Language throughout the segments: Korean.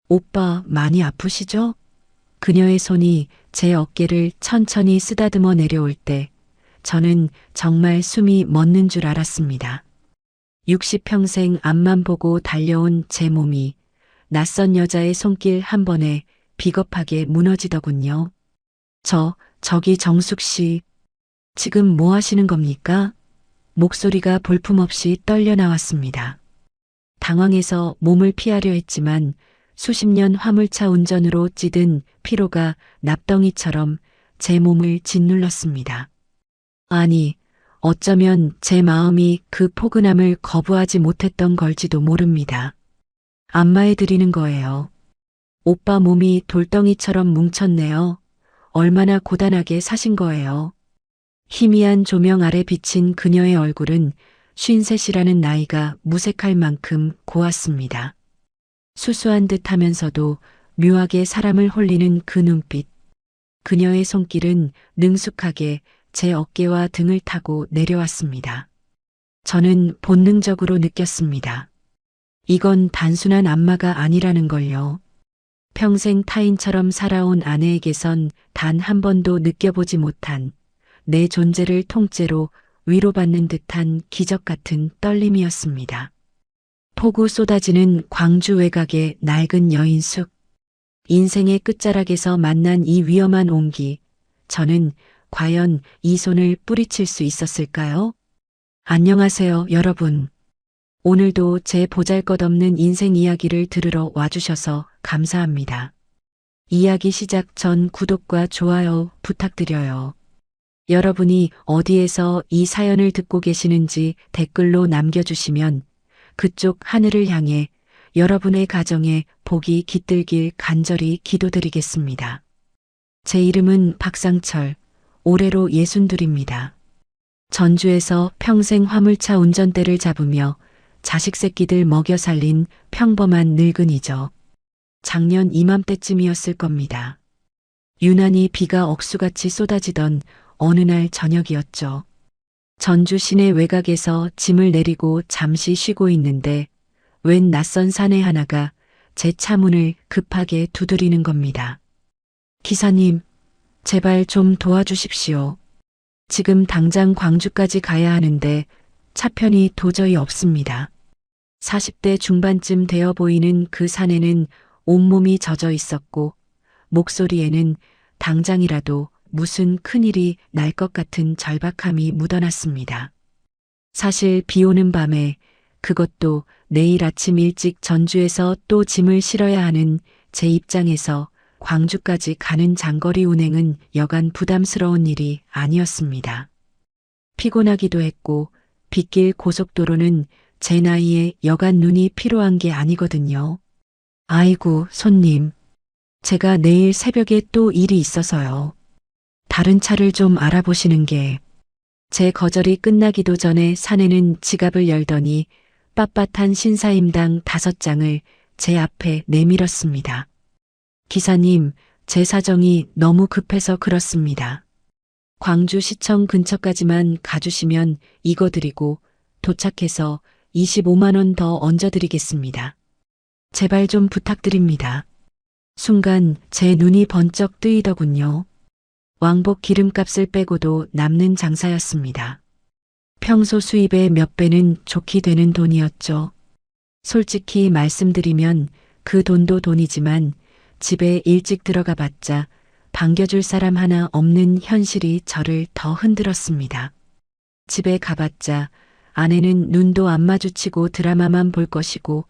오빠 많이 아프시죠? 그녀의 손이 제 어깨를 천천히 쓰다듬어 내려올 때 저는 정말 숨이 멎는 줄 알았습니다. 60평생 앞만 보고 달려온 제 몸이 낯선 여자의 손길 한 번에 비겁하게 무너지더군요. 저기 정숙 씨, 지금 뭐 하시는 겁니까? 목소리가 볼품없이 떨려 나왔습니다. 당황해서 몸을 피하려 했지만 수십 년 화물차 운전으로 찌든 피로가 납덩이처럼 제 몸을 짓눌렀습니다. 아니, 어쩌면 제 마음이 그 포근함을 거부하지 못했던 걸지도 모릅니다. 안마해 드리는 거예요. 오빠 몸이 돌덩이처럼 뭉쳤네요. 얼마나 고단하게 사신 거예요. 희미한 조명 아래 비친 그녀의 얼굴은 53이라는 나이가 무색할 만큼 고왔습니다. 수수한 듯 하면서도 묘하게 사람을 홀리는 그 눈빛. 그녀의 손길은 능숙하게 제 어깨와 등을 타고 내려왔습니다. 저는 본능적으로 느꼈습니다. 이건 단순한 안마가 아니라는 걸요. 평생 타인처럼 살아온 아내에게선 단 한 번도 느껴보지 못한 내 존재를 통째로 위로받는 듯한 기적 같은 떨림이었습니다. 폭우 쏟아지는 광주 외곽의 낡은 여인숙. 인생의 끝자락에서 만난 이 위험한 온기. 저는 과연 이 손을 뿌리칠 수 있었을까요? 안녕하세요, 여러분. 오늘도 제 보잘것없는 인생 이야기를 들으러 와주셔서 감사합니다. 이야기 시작 전 구독과 좋아요 부탁드려요. 여러분이 어디에서 이 사연을 듣고 계시는지 댓글로 남겨주시면 그쪽 하늘을 향해 여러분의 가정에 복이 깃들길 간절히 기도드리겠습니다. 제 이름은 박상철, 올해로 62입니다. 전주에서 평생 화물차 운전대를 잡으며 자식 새끼들 먹여 살린 평범한 늙은이죠. 작년 이맘때쯤이었을 겁니다. 유난히 비가 억수같이 쏟아지던 어느 날 저녁이었죠. 전주 시내 외곽에서 짐을 내리고 잠시 쉬고 있는데 웬 낯선 사내 하나가 제 차 문을 급하게 두드리는 겁니다. 기사님, 제발 좀 도와주십시오. 지금 당장 광주까지 가야 하는데 차편이 도저히 없습니다. 40대 중반쯤 되어 보이는 그 사내는 온몸이 젖어 있었고 목소리에는 당장이라도 무슨 큰일이 날 것 같은 절박함이 묻어났습니다. 사실 비 오는 밤에, 그것도 내일 아침 일찍 전주에서 또 짐을 실어야 하는 제 입장에서 광주까지 가는 장거리 운행은 여간 부담스러운 일이 아니었습니다. 피곤하기도 했고 빗길 고속도로는 제 나이에 여간 눈이 필요한 게 아니거든요. 아이고, 손님. 제가 내일 새벽에 또 일이 있어서요. 다른 차를 좀 알아보시는 게. 제 거절이 끝나기도 전에 사내는 지갑을 열더니 빳빳한 신사임당 5장을 제 앞에 내밀었습니다. 기사님, 제 사정이 너무 급해서 그렇습니다. 광주시청 근처까지만 가주시면 이거 드리고 도착해서 25만 원 더 얹어드리겠습니다. 제발 좀 부탁드립니다. 순간 제 눈이 번쩍 뜨이더군요. 왕복 기름값을 빼고도 남는 장사였습니다. 평소 수입의 몇 배는 좋게 되는 돈이었죠. 솔직히 말씀드리면 그 돈도 돈이지만 집에 일찍 들어가 봤자 반겨줄 사람 하나 없는 현실이 저를 더 흔들었습니다. 집에 가봤자 아내는 눈도 안 마주치고 드라마만 볼 것이고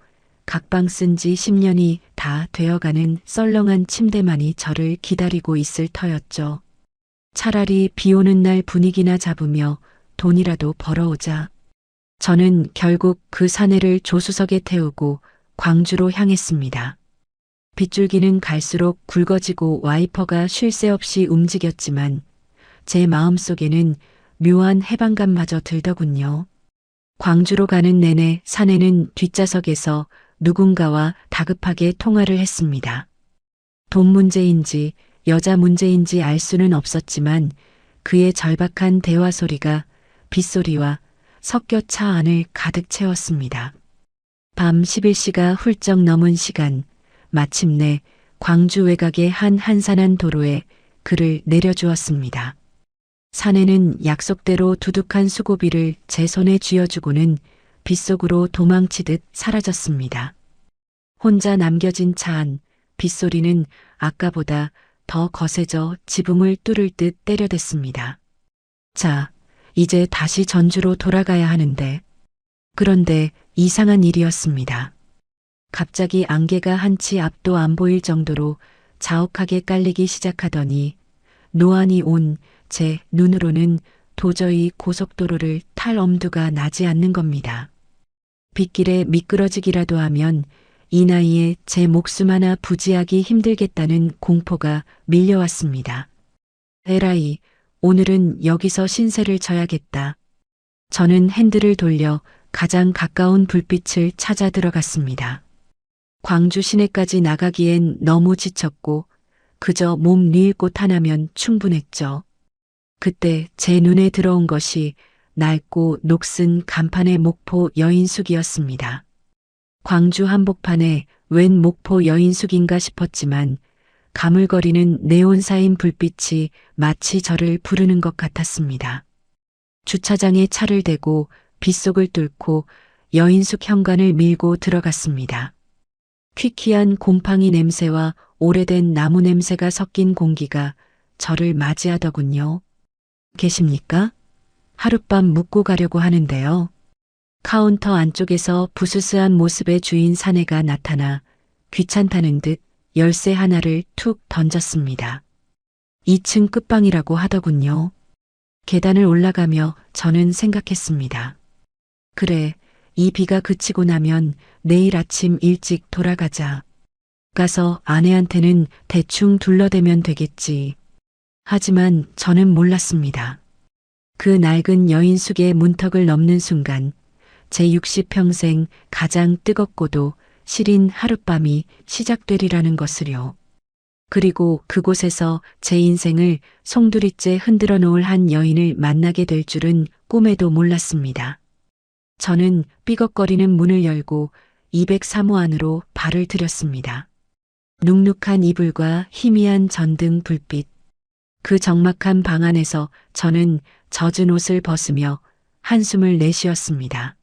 각방 쓴 지 10년이 다 되어가는 썰렁한 침대만이 저를 기다리고 있을 터였죠. 차라리 비 오는 날 분위기나 잡으며 돈이라도 벌어오자. 저는 결국 그 사내를 조수석에 태우고 광주로 향했습니다. 빗줄기는 갈수록 굵어지고 와이퍼가 쉴 새 없이 움직였지만 제 마음속에는 묘한 해방감마저 들더군요. 광주로 가는 내내 사내는 뒷좌석에서 누군가와 다급하게 통화를 했습니다. 돈 문제인지 여자 문제인지 알 수는 없었지만 그의 절박한 대화 소리가 빗소리와 섞여 차 안을 가득 채웠습니다. 밤 11시가 훌쩍 넘은 시간, 마침내 광주 외곽의 한 한산한 도로에 그를 내려주었습니다. 사내는 약속대로 두둑한 수고비를 제 손에 쥐어주고는 빗속으로 도망치듯 사라졌습니다. 혼자 남겨진 차 안, 빗소리는 아까보다 더 거세져 지붕을 뚫을 듯 때려댔습니다. 자, 이제 다시 전주로 돌아가야 하는데. 그런데 이상한 일이었습니다. 갑자기 안개가 한치 앞도 안 보일 정도로 자욱하게 깔리기 시작하더니 노안이 온 제 눈으로는 도저히 고속도로를 탈 엄두가 나지 않는 겁니다. 빗길에 미끄러지기라도 하면 이 나이에 제 목숨 하나 부지하기 힘들겠다는 공포가 밀려왔습니다. 에라이, 오늘은 여기서 신세를 져야겠다. 저는 핸들을 돌려 가장 가까운 불빛을 찾아 들어갔습니다. 광주 시내까지 나가기엔 너무 지쳤고 그저 몸 뉘을 곳 하나면 충분했죠. 그때 제 눈에 들어온 것이 낡고 녹슨 간판의 목포 여인숙이었습니다. 광주 한복판에 웬 목포 여인숙인가 싶었지만 가물거리는 네온사인 불빛이 마치 저를 부르는 것 같았습니다. 주차장에 차를 대고 빗속을 뚫고 여인숙 현관을 밀고 들어갔습니다. 퀴퀴한 곰팡이 냄새와 오래된 나무 냄새가 섞인 공기가 저를 맞이하더군요. 계십니까? 하룻밤 묵고 가려고 하는데요. 카운터 안쪽에서 부스스한 모습의 주인 사내가 나타나 귀찮다는 듯 열쇠 하나를 툭 던졌습니다. 2층 끝방이라고 하더군요. 계단을 올라가며 저는 생각했습니다. 그래, 이 비가 그치고 나면 내일 아침 일찍 돌아가자. 가서 아내한테는 대충 둘러대면 되겠지. 하지만 저는 몰랐습니다. 그 낡은 여인숙의 문턱을 넘는 순간 제 60평생 가장 뜨겁고도 시린 하룻밤이 시작되리라는 것을요. 그리고 그곳에서 제 인생을 송두리째 흔들어 놓을 한 여인을 만나게 될 줄은 꿈에도 몰랐습니다. 저는 삐걱거리는 문을 열고 203호 안으로 발을 들였습니다. 눅눅한 이불과 희미한 전등 불빛. 그 적막한 방 안에서 저는 젖은 옷을 벗으며 한숨을 내쉬었습니다.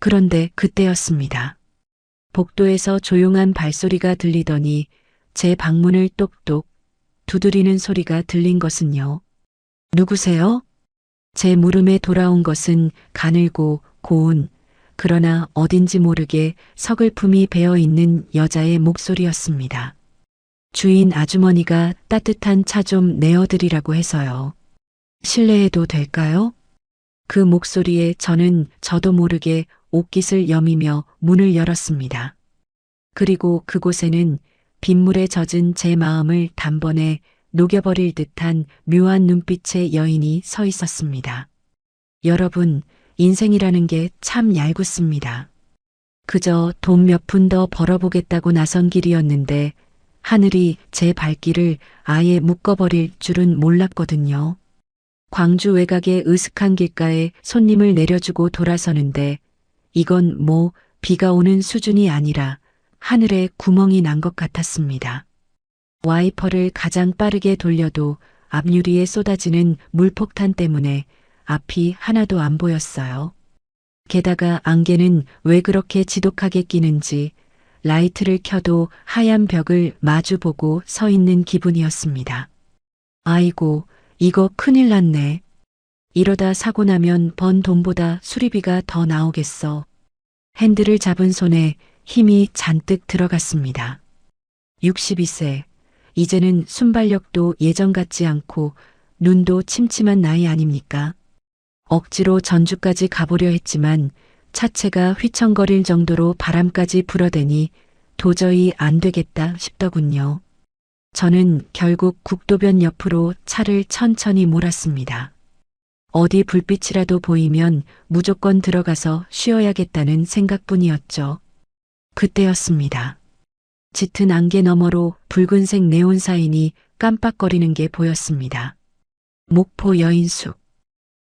그런데 그때였습니다. 복도에서 조용한 발소리가 들리더니 제 방문을 똑똑 두드리는 소리가 들린 것은요. 누구세요? 제 물음에 돌아온 것은 가늘고 고운, 그러나 어딘지 모르게 서글픔이 배어있는 여자의 목소리였습니다. 주인 아주머니가 따뜻한 차 좀 내어드리라고 해서요. 실례해도 될까요? 그 목소리에 저는 저도 모르게 옷깃을 여미며 문을 열었습니다. 그리고 그곳에는 빗물에 젖은 제 마음을 단번에 녹여버릴 듯한 묘한 눈빛의 여인이 서 있었습니다. 여러분, 인생이라는 게 참 얄궂습니다. 그저 돈 몇 푼 더 벌어보겠다고 나선 길이었는데 하늘이 제 발길을 아예 묶어버릴 줄은 몰랐거든요. 광주 외곽의 으슥한 길가에 손님을 내려주고 돌아서는데 이건 뭐 비가 오는 수준이 아니라 하늘에 구멍이 난 것 같았습니다. 와이퍼를 가장 빠르게 돌려도 앞유리에 쏟아지는 물폭탄 때문에 앞이 하나도 안 보였어요. 게다가 안개는 왜 그렇게 지독하게 끼는지 라이트를 켜도 하얀 벽을 마주보고 서 있는 기분이었습니다. 아이고, 이거 큰일 났네. 이러다 사고 나면 번 돈보다 수리비가 더 나오겠어. 핸들을 잡은 손에 힘이 잔뜩 들어갔습니다. 62세. 이제는 순발력도 예전 같지 않고 눈도 침침한 나이 아닙니까? 억지로 전주까지 가보려 했지만 차체가 휘청거릴 정도로 바람까지 불어대니 도저히 안 되겠다 싶더군요. 저는 결국 국도변 옆으로 차를 천천히 몰았습니다. 어디 불빛이라도 보이면 무조건 들어가서 쉬어야겠다는 생각뿐이었죠. 그때였습니다. 짙은 안개 너머로 붉은색 네온 사인이 깜빡거리는 게 보였습니다. 목포 여인숙.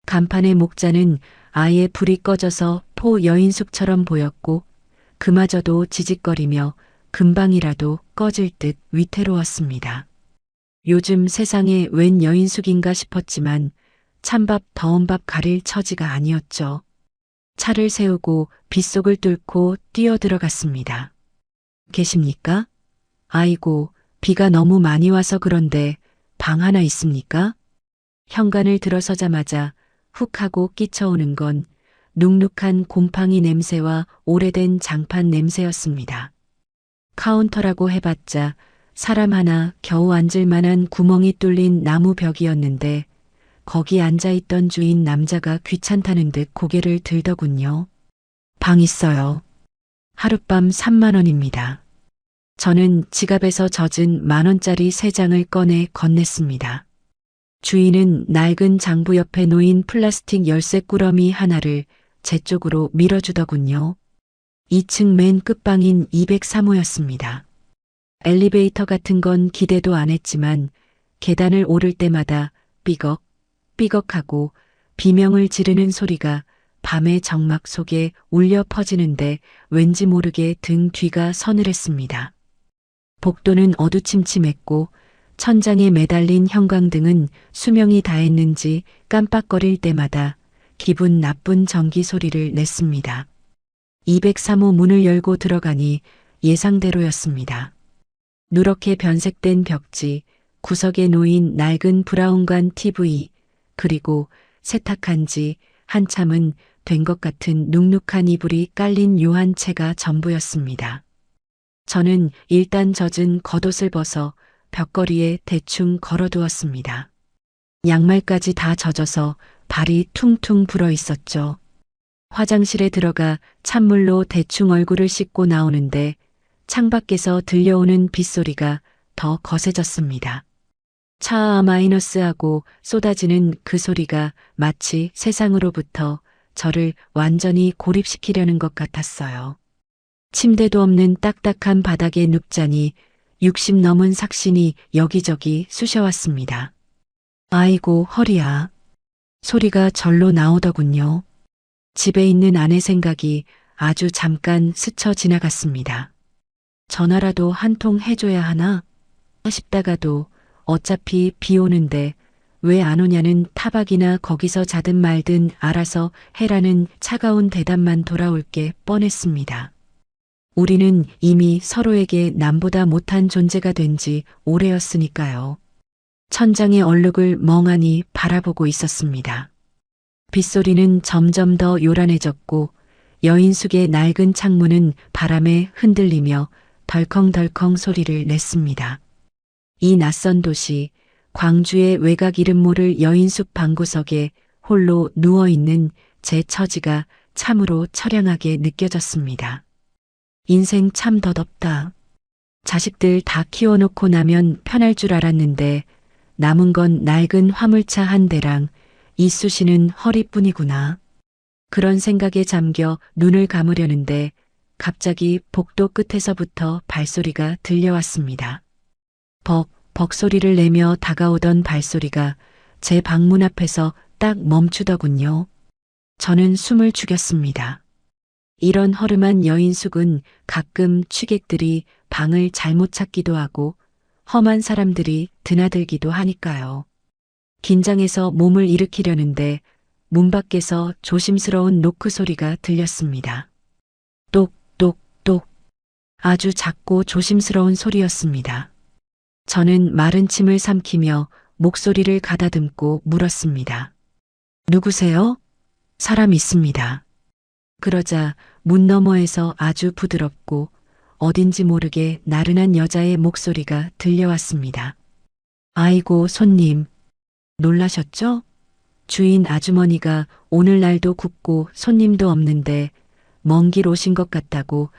간판의 목자는 아예 불이 꺼져서 포 여인숙처럼 보였고 그마저도 지직거리며 금방이라도 꺼질 듯 위태로웠습니다. 요즘 세상에 웬 여인숙인가 싶었지만 찬밥 더운 밥 가릴 처지가 아니었죠. 차를 세우고 빗속을 뚫고 뛰어들어갔습니다. 계십니까? 아이고, 비가 너무 많이 와서 그런데 방 하나 있습니까? 현관을 들어서자마자 훅 하고 끼쳐오는 건 눅눅한 곰팡이 냄새와 오래된 장판 냄새였습니다. 카운터라고 해봤자 사람 하나 겨우 앉을 만한 구멍이 뚫린 나무 벽이었는데 거기 앉아있던 주인 남자가 귀찮다는 듯 고개를 들더군요. 방 있어요. 하룻밤 3만 원입니다. 저는 지갑에서 젖은 10,000원짜리 3장을 꺼내 건넸습니다. 주인은 낡은 장부 옆에 놓인 플라스틱 열쇠 꾸러미 하나를 제 쪽으로 밀어주더군요. 2층 맨 끝방인 203호였습니다. 엘리베이터 같은 건 기대도 안 했지만 계단을 오를 때마다 삐걱, 삐걱하고 비명을 지르는 소리가 밤의 정막 속에 울려 퍼지는데 왠지 모르게 등 뒤가 서늘했습니다. 복도는 어두침침했고 천장에 매달린 형광등은 수명이 다했는지 깜빡거릴 때마다 기분 나쁜 전기 소리를 냈습니다. 203호 문을 열고 들어가니 예상대로였습니다. 누렇게 변색된 벽지, 구석에 놓인 낡은 브라운관 TV, 그리고 세탁한 지 한참은 된 것 같은 눅눅한 이불이 깔린 요한 채가 전부였습니다. 저는 일단 젖은 겉옷을 벗어 벽걸이에 대충 걸어두었습니다. 양말까지 다 젖어서 발이 퉁퉁 불어 있었죠. 화장실에 들어가 찬물로 대충 얼굴을 씻고 나오는데 창밖에서 들려오는 빗소리가 더 거세졌습니다. 차 마이너스하고 쏟아지는 그 소리가 마치 세상으로부터 저를 완전히 고립시키려는 것 같았어요. 침대도 없는 딱딱한 바닥에 눕자니 60 넘은 삭신이 여기저기 쑤셔왔습니다. 아이고 허리야. 소리가 절로 나오더군요. 집에 있는 아내 생각이 아주 잠깐 스쳐 지나갔습니다. 전화라도 한 통 해줘야 하나 싶다가도 어차피 비 오는데 왜 안 오냐는 타박이나 거기서 자든 말든 알아서 해라는 차가운 대답만 돌아올 게 뻔했습니다. 우리는 이미 서로에게 남보다 못한 존재가 된 지 오래였으니까요. 천장의 얼룩을 멍하니 바라보고 있었습니다. 빗소리는 점점 더 요란해졌고 여인숙의 낡은 창문은 바람에 흔들리며 덜컹덜컹 소리를 냈습니다. 이 낯선 도시, 광주의 외곽 이름 모를 여인숙 방구석에 홀로 누워있는 제 처지가 참으로 처량하게 느껴졌습니다. 인생 참 더덥다. 자식들 다 키워놓고 나면 편할 줄 알았는데 남은 건 낡은 화물차 한 대랑 이쑤시는 허리뿐이구나. 그런 생각에 잠겨 눈을 감으려는데 갑자기 복도 끝에서부터 발소리가 들려왔습니다. 벅 소리를 내며 다가오던 발소리가 제 방문 앞에서 딱 멈추더군요. 저는 숨을 죽였습니다. 이런 허름한 여인숙은 가끔 취객들이 방을 잘못 찾기도 하고 험한 사람들이 드나들기도 하니까요. 긴장해서 몸을 일으키려는데 문 밖에서 조심스러운 노크 소리가 들렸습니다. 똑똑똑. 아주 작고 조심스러운 소리였습니다. 저는 마른 침을 삼키며 목소리를 가다듬고 물었습니다. 누구세요? 사람 있습니다. 그러자 문 너머에서 아주 부드럽고 어딘지 모르게 나른한 여자의 목소리가 들려왔습니다. 아이고 손님. 놀라셨죠? 주인 아주머니가 오늘날도 굽고 손님도 없는데 먼 길 오신 것 같다고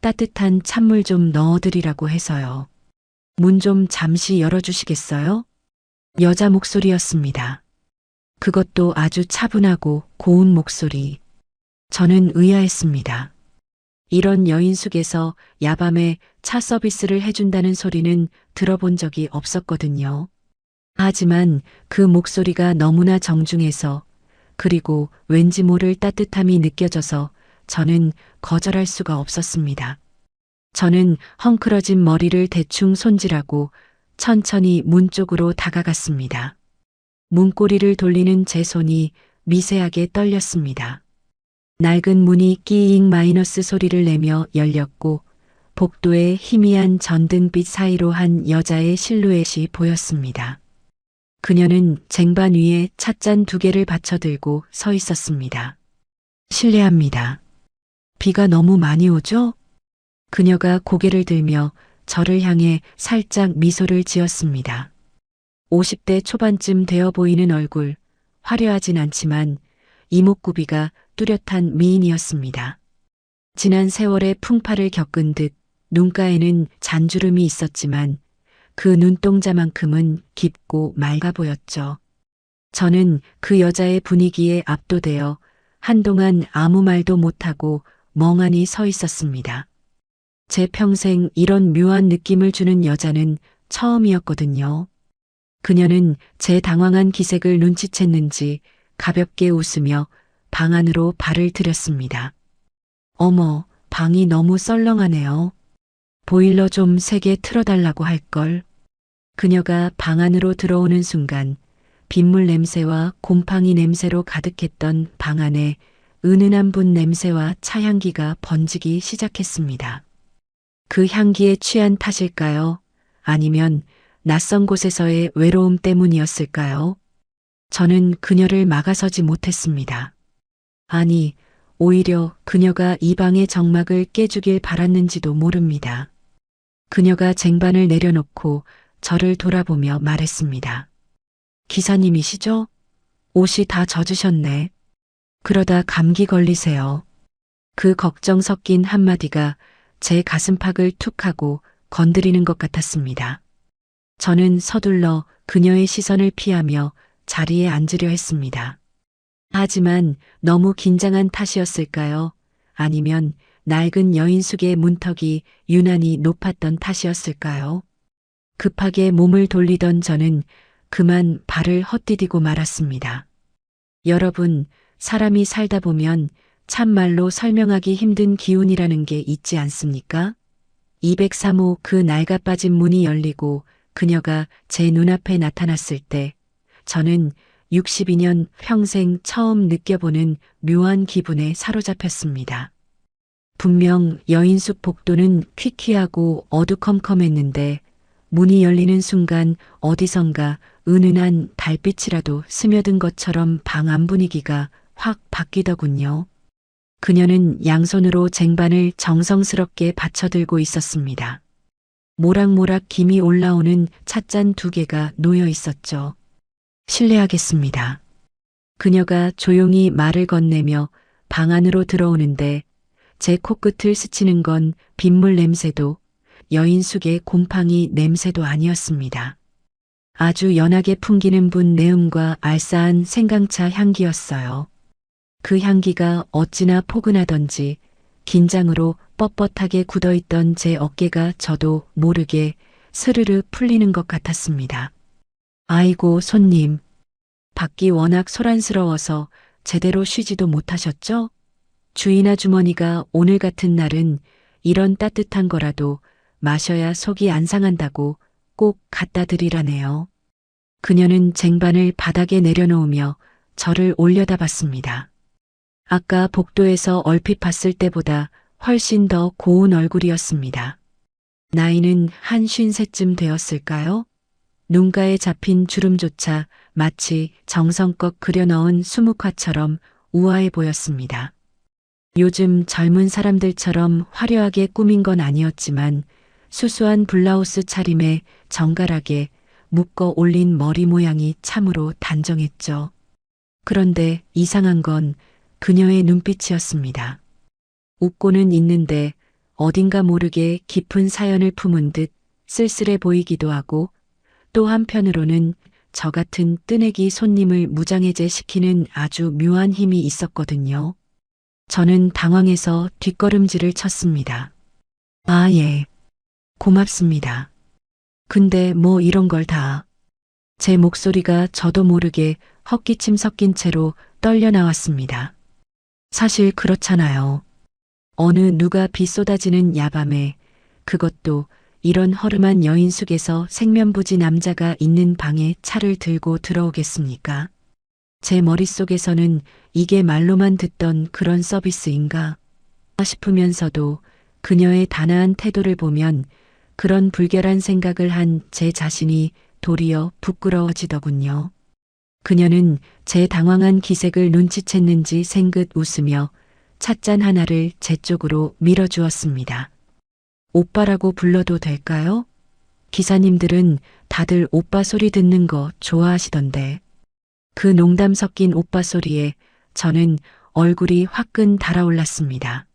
따뜻한 찬물 좀 넣어드리라고 해서요. 문 좀 잠시 열어주시겠어요? 여자 목소리였습니다. 그것도 아주 차분하고 고운 목소리. 저는 의아했습니다. 이런 여인숙에서 야밤에 차 서비스를 해준다는 소리는 들어본 적이 없었거든요. 하지만 그 목소리가 너무나 정중해서 그리고 왠지 모를 따뜻함이 느껴져서 저는 거절할 수가 없었습니다. 저는 헝클어진 머리를 대충 손질하고 천천히 문 쪽으로 다가갔습니다. 문고리를 돌리는 제 손이 미세하게 떨렸습니다. 낡은 문이 끼잉 마이너스 소리를 내며 열렸고 복도의 희미한 전등빛 사이로 한 여자의 실루엣이 보였습니다. 그녀는 쟁반 위에 찻잔 2개를 받쳐들고 서 있었습니다. 실례합니다. 비가 너무 많이 오죠? 그녀가 고개를 들며 저를 향해 살짝 미소를 지었습니다. 50대 초반쯤 되어 보이는 얼굴, 화려하진 않지만 이목구비가 뚜렷한 미인이었습니다. 지난 세월의 풍파를 겪은 듯 눈가에는 잔주름이 있었지만 그 눈동자만큼은 깊고 맑아 보였죠. 저는 그 여자의 분위기에 압도되어 한동안 아무 말도 못하고 멍하니 서 있었습니다. 제 평생 이런 묘한 느낌을 주는 여자는 처음이었거든요. 그녀는 제 당황한 기색을 눈치챘는지 가볍게 웃으며 방 안으로 발을 들였습니다. 어머, 방이 너무 썰렁하네요. 보일러 좀 세게 틀어달라고 할걸. 그녀가 방 안으로 들어오는 순간 빗물 냄새와 곰팡이 냄새로 가득했던 방 안에 은은한 분 냄새와 차향기가 번지기 시작했습니다. 그 향기에 취한 탓일까요? 아니면 낯선 곳에서의 외로움 때문이었을까요? 저는 그녀를 막아서지 못했습니다. 아니, 오히려 그녀가 이 방의 정막을 깨주길 바랐는지도 모릅니다. 그녀가 쟁반을 내려놓고 저를 돌아보며 말했습니다. 기사님이시죠? 옷이 다 젖으셨네. 그러다 감기 걸리세요. 그 걱정 섞인 한마디가 제 가슴팍을 툭 하고 건드리는 것 같았습니다. 저는 서둘러 그녀의 시선을 피하며 자리에 앉으려 했습니다. 하지만 너무 긴장한 탓이었을까요? 아니면 낡은 여인숙의 문턱이 유난히 높았던 탓이었을까요? 급하게 몸을 돌리던 저는 그만 발을 헛디디고 말았습니다. 여러분, 사람이 살다 보면 참말로 설명하기 힘든 기운이라는 게 있지 않습니까? 203호 그 낡아 빠진 문이 열리고 그녀가 제 눈앞에 나타났을 때 저는 62년 평생 처음 느껴보는 묘한 기분에 사로잡혔습니다. 분명 여인숙 복도는 퀴퀴하고 어두컴컴했는데 문이 열리는 순간 어디선가 은은한 달빛이라도 스며든 것처럼 방 안 분위기가 확 바뀌더군요. 그녀는 양손으로 쟁반을 정성스럽게 받쳐들고 있었습니다. 모락모락 김이 올라오는 찻잔 2개가 놓여 있었죠. 실례하겠습니다. 그녀가 조용히 말을 건네며 방 안으로 들어오는데 제 코끝을 스치는 건 빗물 냄새도 여인숙의 곰팡이 냄새도 아니었습니다. 아주 연하게 풍기는 분 내음과 알싸한 생강차 향기였어요. 그 향기가 어찌나 포근하던지 긴장으로 뻣뻣하게 굳어있던 제 어깨가 저도 모르게 스르르 풀리는 것 같았습니다. 아이고 손님, 밖이 워낙 소란스러워서 제대로 쉬지도 못하셨죠? 주인 아주머니가 오늘 같은 날은 이런 따뜻한 거라도 마셔야 속이 안 상한다고 꼭 갖다 드리라네요. 그녀는 쟁반을 바닥에 내려놓으며 저를 올려다봤습니다. 아까 복도에서 얼핏 봤을 때보다 훨씬 더 고운 얼굴이었습니다. 나이는 한 53쯤 되었을까요? 눈가에 잡힌 주름조차 마치 정성껏 그려넣은 수묵화처럼 우아해 보였습니다. 요즘 젊은 사람들처럼 화려하게 꾸민 건 아니었지만 수수한 블라우스 차림에 정갈하게 묶어 올린 머리 모양이 참으로 단정했죠. 그런데 이상한 건 그녀의 눈빛이었습니다. 웃고는 있는데 어딘가 모르게 깊은 사연을 품은 듯 쓸쓸해 보이기도 하고 또 한편으로는 저 같은 뜨내기 손님을 무장해제시키는 아주 묘한 힘이 있었거든요. 저는 당황해서 뒷걸음질을 쳤습니다. 아, 예. 고맙습니다. 근데 뭐 이런 걸 다. 제 목소리가 저도 모르게 헛기침 섞인 채로 떨려 나왔습니다. 사실 그렇잖아요. 어느 누가 비 쏟아지는 야밤에 그것도 이런 허름한 여인숙에서 생면부지 남자가 있는 방에 차를 들고 들어오겠습니까? 제 머릿속에서는 이게 말로만 듣던 그런 서비스인가 싶으면서도 그녀의 단아한 태도를 보면 그런 불결한 생각을 한 제 자신이 도리어 부끄러워지더군요. 그녀는 제 당황한 기색을 눈치챘는지 생긋 웃으며 찻잔 하나를 제 쪽으로 밀어주었습니다. 오빠라고 불러도 될까요? 기사님들은 다들 오빠 소리 듣는 거 좋아하시던데. 그 농담 섞인 오빠 소리에 저는 얼굴이 화끈 달아올랐습니다.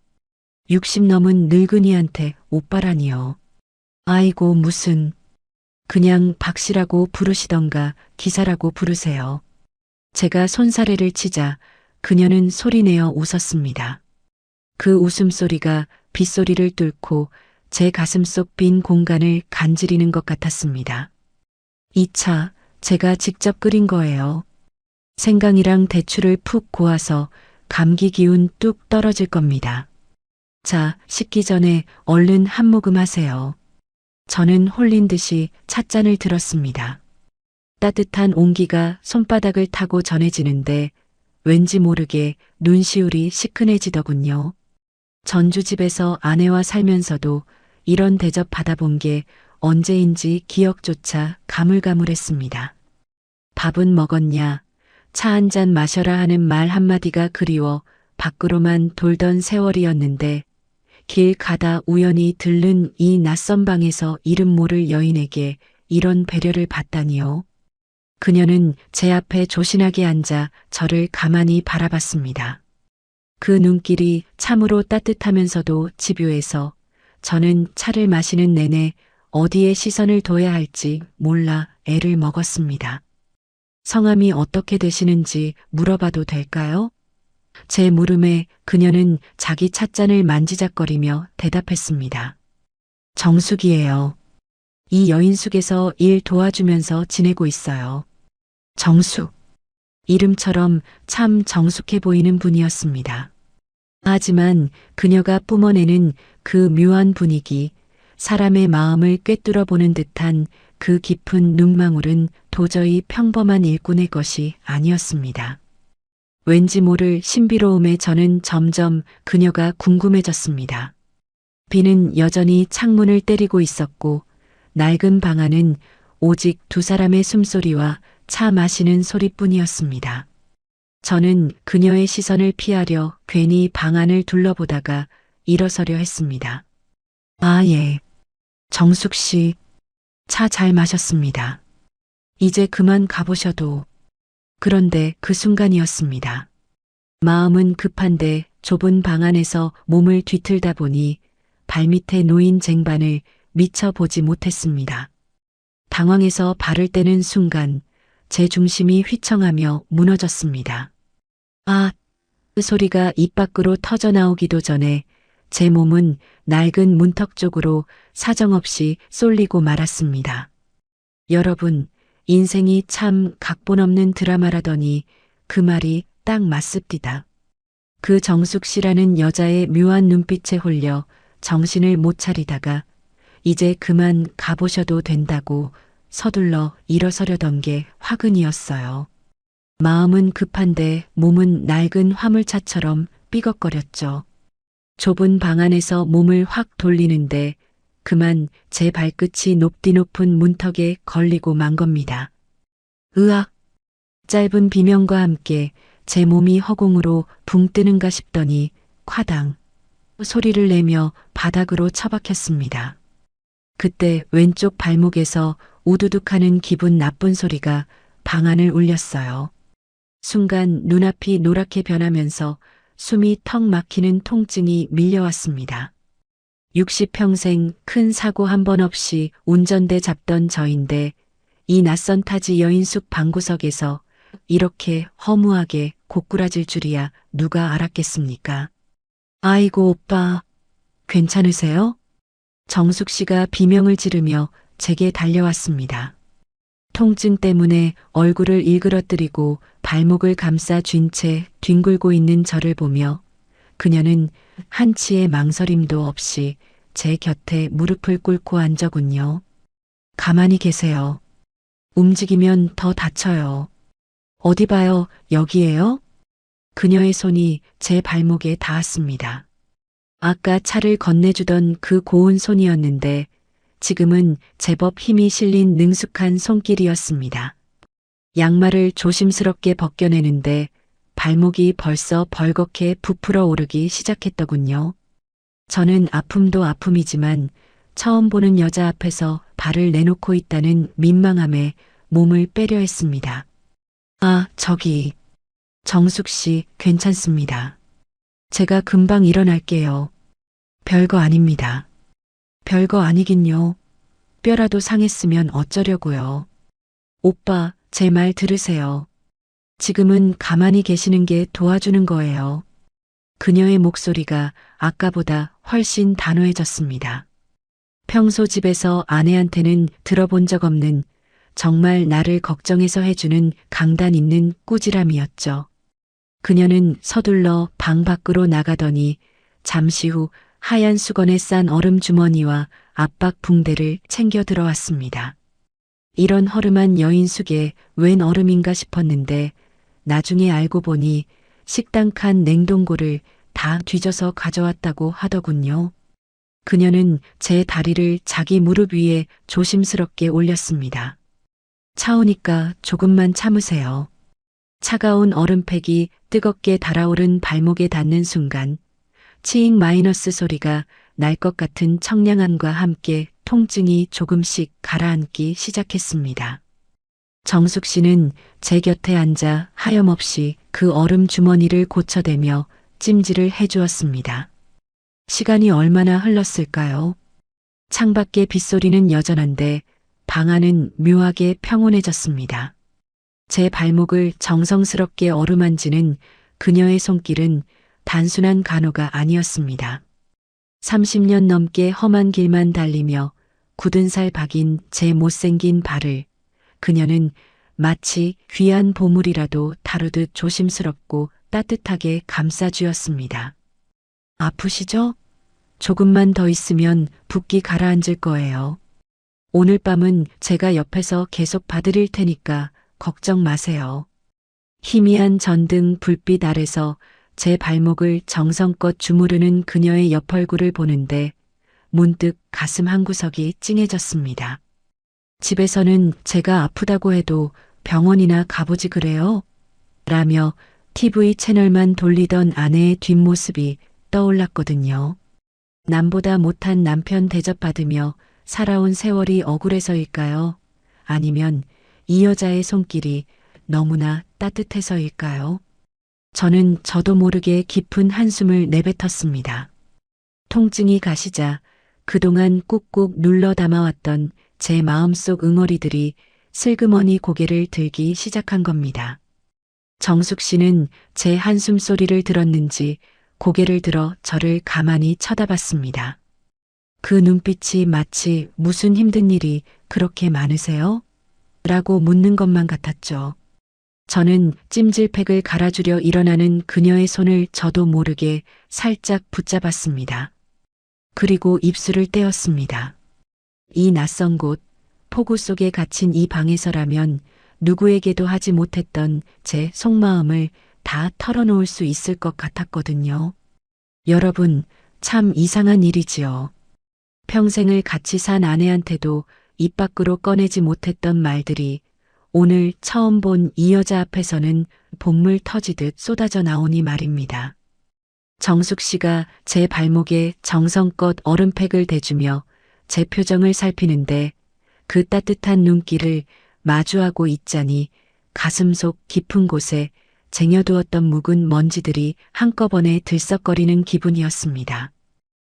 60 넘은 늙은이한테 오빠라니요. 아이고 무슨. 그냥 박씨라고 부르시던가 기사라고 부르세요. 제가 손사래를 치자 그녀는 소리내어 웃었습니다. 그 웃음소리가 빗소리를 뚫고 제 가슴속 빈 공간을 간지리는 것 같았습니다. 이 차 제가 직접 끓인 거예요. 생강이랑 대추를 푹 고아서 감기 기운 뚝 떨어질 겁니다. 자, 식기 전에 얼른 한 모금 하세요. 저는 홀린 듯이 찻잔을 들었습니다. 따뜻한 온기가 손바닥을 타고 전해지는데 왠지 모르게 눈시울이 시큰해지더군요. 전주집에서 아내와 살면서도 이런 대접 받아본 게 언제인지 기억조차 가물가물했습니다. 밥은 먹었냐, 차 한 잔 마셔라 하는 말 한마디가 그리워 밖으로만 돌던 세월이었는데 길 가다 우연히 들른 이 낯선 방에서 이름 모를 여인에게 이런 배려를 받다니요. 그녀는 제 앞에 조신하게 앉아 저를 가만히 바라봤습니다. 그 눈길이 참으로 따뜻하면서도 집요해서 저는 차를 마시는 내내 어디에 시선을 둬야 할지 몰라 애를 먹었습니다. 성함이 어떻게 되시는지 물어봐도 될까요? 제 물음에 그녀는 자기 찻잔을 만지작거리며 대답했습니다. 정숙이에요. 이 여인숙에서 일 도와주면서 지내고 있어요. 정숙. 이름처럼 참 정숙해 보이는 분이었습니다. 하지만 그녀가 뿜어내는 그 묘한 분위기, 사람의 마음을 꿰뚫어 보는 듯한 그 깊은 눈망울은 도저히 평범한 일꾼의 것이 아니었습니다. 왠지 모를 신비로움에 저는 점점 그녀가 궁금해졌습니다. 비는 여전히 창문을 때리고 있었고 낡은 방 안은 오직 두 사람의 숨소리와 차 마시는 소리뿐이었습니다. 저는 그녀의 시선을 피하려 괜히 방 안을 둘러보다가 일어서려 했습니다. 아, 예. 정숙 씨, 차 잘 마셨습니다. 이제 그만 가보셔도. 그런데 그 순간이었습니다. 마음은 급한데 좁은 방 안에서 몸을 뒤틀다 보니 발밑에 놓인 쟁반을 미처 보지 못했습니다. 당황해서 발을 떼는 순간 제 중심이 휘청하며 무너졌습니다. 아, 그 소리가 입 밖으로 터져 나오기도 전에 제 몸은 낡은 문턱 쪽으로 사정없이 쏠리고 말았습니다. 여러분, 인생이 참 각본 없는 드라마라더니 그 말이 딱 맞습디다. 그 정숙 씨라는 여자의 묘한 눈빛에 홀려 정신을 못 차리다가 이제 그만 가보셔도 된다고 서둘러 일어서려던 게 화근이었어요. 마음은 급한데 몸은 낡은 화물차처럼 삐걱거렸죠. 좁은 방 안에서 몸을 확 돌리는데 그만 제 발끝이 높디 높은 문턱에 걸리고 만 겁니다. 으악! 짧은 비명과 함께 제 몸이 허공으로 붕 뜨는가 싶더니 콰당 소리를 내며 바닥으로 처박혔습니다. 그때 왼쪽 발목에서 우두둑하는 기분 나쁜 소리가 방 안을 울렸어요. 순간 눈앞이 노랗게 변하면서 숨이 턱 막히는 통증이 밀려왔습니다. 60평생 큰 사고 한 번 없이 운전대 잡던 저인데 이 낯선 타지 여인숙 방구석에서 이렇게 허무하게 고꾸라질 줄이야 누가 알았겠습니까? 아이고 오빠, 괜찮으세요? 정숙 씨가 비명을 지르며 제게 달려왔습니다. 통증 때문에 얼굴을 일그러뜨리고 발목을 감싸 쥔 채 뒹굴고 있는 저를 보며 그녀는 한치의 망설임도 없이 제 곁에 무릎을 꿇고 앉더군요. 가만히 계세요. 움직이면 더 다쳐요. 어디 봐요, 여기에요? 그녀의 손이 제 발목에 닿았습니다. 아까 차를 건네주던 그 고운 손이었는데 지금은 제법 힘이 실린 능숙한 손길이었습니다. 양말을 조심스럽게 벗겨내는데 발목이 벌써 벌겋게 부풀어 오르기 시작했더군요. 저는 아픔도 아픔이지만 처음 보는 여자 앞에서 발을 내놓고 있다는 민망함에 몸을 빼려 했습니다. 아, 저기. 정숙 씨, 괜찮습니다. 제가 금방 일어날게요. 별거 아닙니다. 별거 아니긴요. 뼈라도 상했으면 어쩌려고요. 오빠, 제 말 들으세요. 지금은 가만히 계시는 게 도와주는 거예요. 그녀의 목소리가 아까보다 훨씬 단호해졌습니다. 평소 집에서 아내한테는 들어본 적 없는 정말 나를 걱정해서 해주는 강단 있는 꾸지람이었죠. 그녀는 서둘러 방 밖으로 나가더니 잠시 후 하얀 수건에 싼 얼음 주머니와 압박 붕대를 챙겨 들어왔습니다. 이런 허름한 여인숙에 웬 얼음인가 싶었는데 나중에 알고 보니 식당 칸 냉동고를 다 뒤져서 가져왔다고 하더군요. 그녀는 제 다리를 자기 무릎 위에 조심스럽게 올렸습니다. 차우니까 조금만 참으세요. 차가운 얼음팩이 뜨겁게 달아오른 발목에 닿는 순간 치익 마이너스 소리가 날 것 같은 청량함과 함께 통증이 조금씩 가라앉기 시작했습니다. 정숙 씨는 제 곁에 앉아 하염없이 그 얼음 주머니를 고쳐대며 찜질을 해주었습니다. 시간이 얼마나 흘렀을까요? 창밖의 빗소리는 여전한데 방 안은 묘하게 평온해졌습니다. 제 발목을 정성스럽게 어루만지는 그녀의 손길은 단순한 간호가 아니었습니다. 30년 넘게 험한 길만 달리며 굳은 살 박인 제 못생긴 발을 그녀는 마치 귀한 보물이라도 다루듯 조심스럽고 따뜻하게 감싸주었습니다. 아프시죠? 조금만 더 있으면 붓기 가라앉을 거예요. 오늘 밤은 제가 옆에서 계속 봐드릴 테니까 걱정 마세요. 희미한 전등 불빛 아래서 제 발목을 정성껏 주무르는 그녀의 옆얼굴을 보는데 문득 가슴 한구석이 찡해졌습니다. 집에서는 제가 아프다고 해도 병원이나 가보지 그래요? 라며 TV 채널만 돌리던 아내의 뒷모습이 떠올랐거든요. 남보다 못한 남편 대접받으며 살아온 세월이 억울해서일까요? 아니면 이 여자의 손길이 너무나 따뜻해서일까요? 저는 저도 모르게 깊은 한숨을 내뱉었습니다. 통증이 가시자 그동안 꾹꾹 눌러 담아왔던 제 마음속 응어리들이 슬그머니 고개를 들기 시작한 겁니다. 정숙 씨는 제 한숨 소리를 들었는지 고개를 들어 저를 가만히 쳐다봤습니다. 그 눈빛이 마치 무슨 힘든 일이 그렇게 많으세요? 라고 묻는 것만 같았죠. 저는 찜질팩을 갈아주려 일어나는 그녀의 손을 저도 모르게 살짝 붙잡았습니다. 그리고 입술을 떼었습니다. 이 낯선 곳, 폭우 속에 갇힌 이 방에서라면 누구에게도 하지 못했던 제 속마음을 다 털어놓을 수 있을 것 같았거든요. 여러분, 참 이상한 일이지요. 평생을 같이 산 아내한테도 입 밖으로 꺼내지 못했던 말들이 오늘 처음 본 이 여자 앞에서는 복물 터지듯 쏟아져 나오니 말입니다. 정숙 씨가 제 발목에 정성껏 얼음팩을 대주며 제 표정을 살피는데 그 따뜻한 눈길을 마주하고 있자니 가슴 속 깊은 곳에 쟁여두었던 묵은 먼지들이 한꺼번에 들썩거리는 기분이었습니다.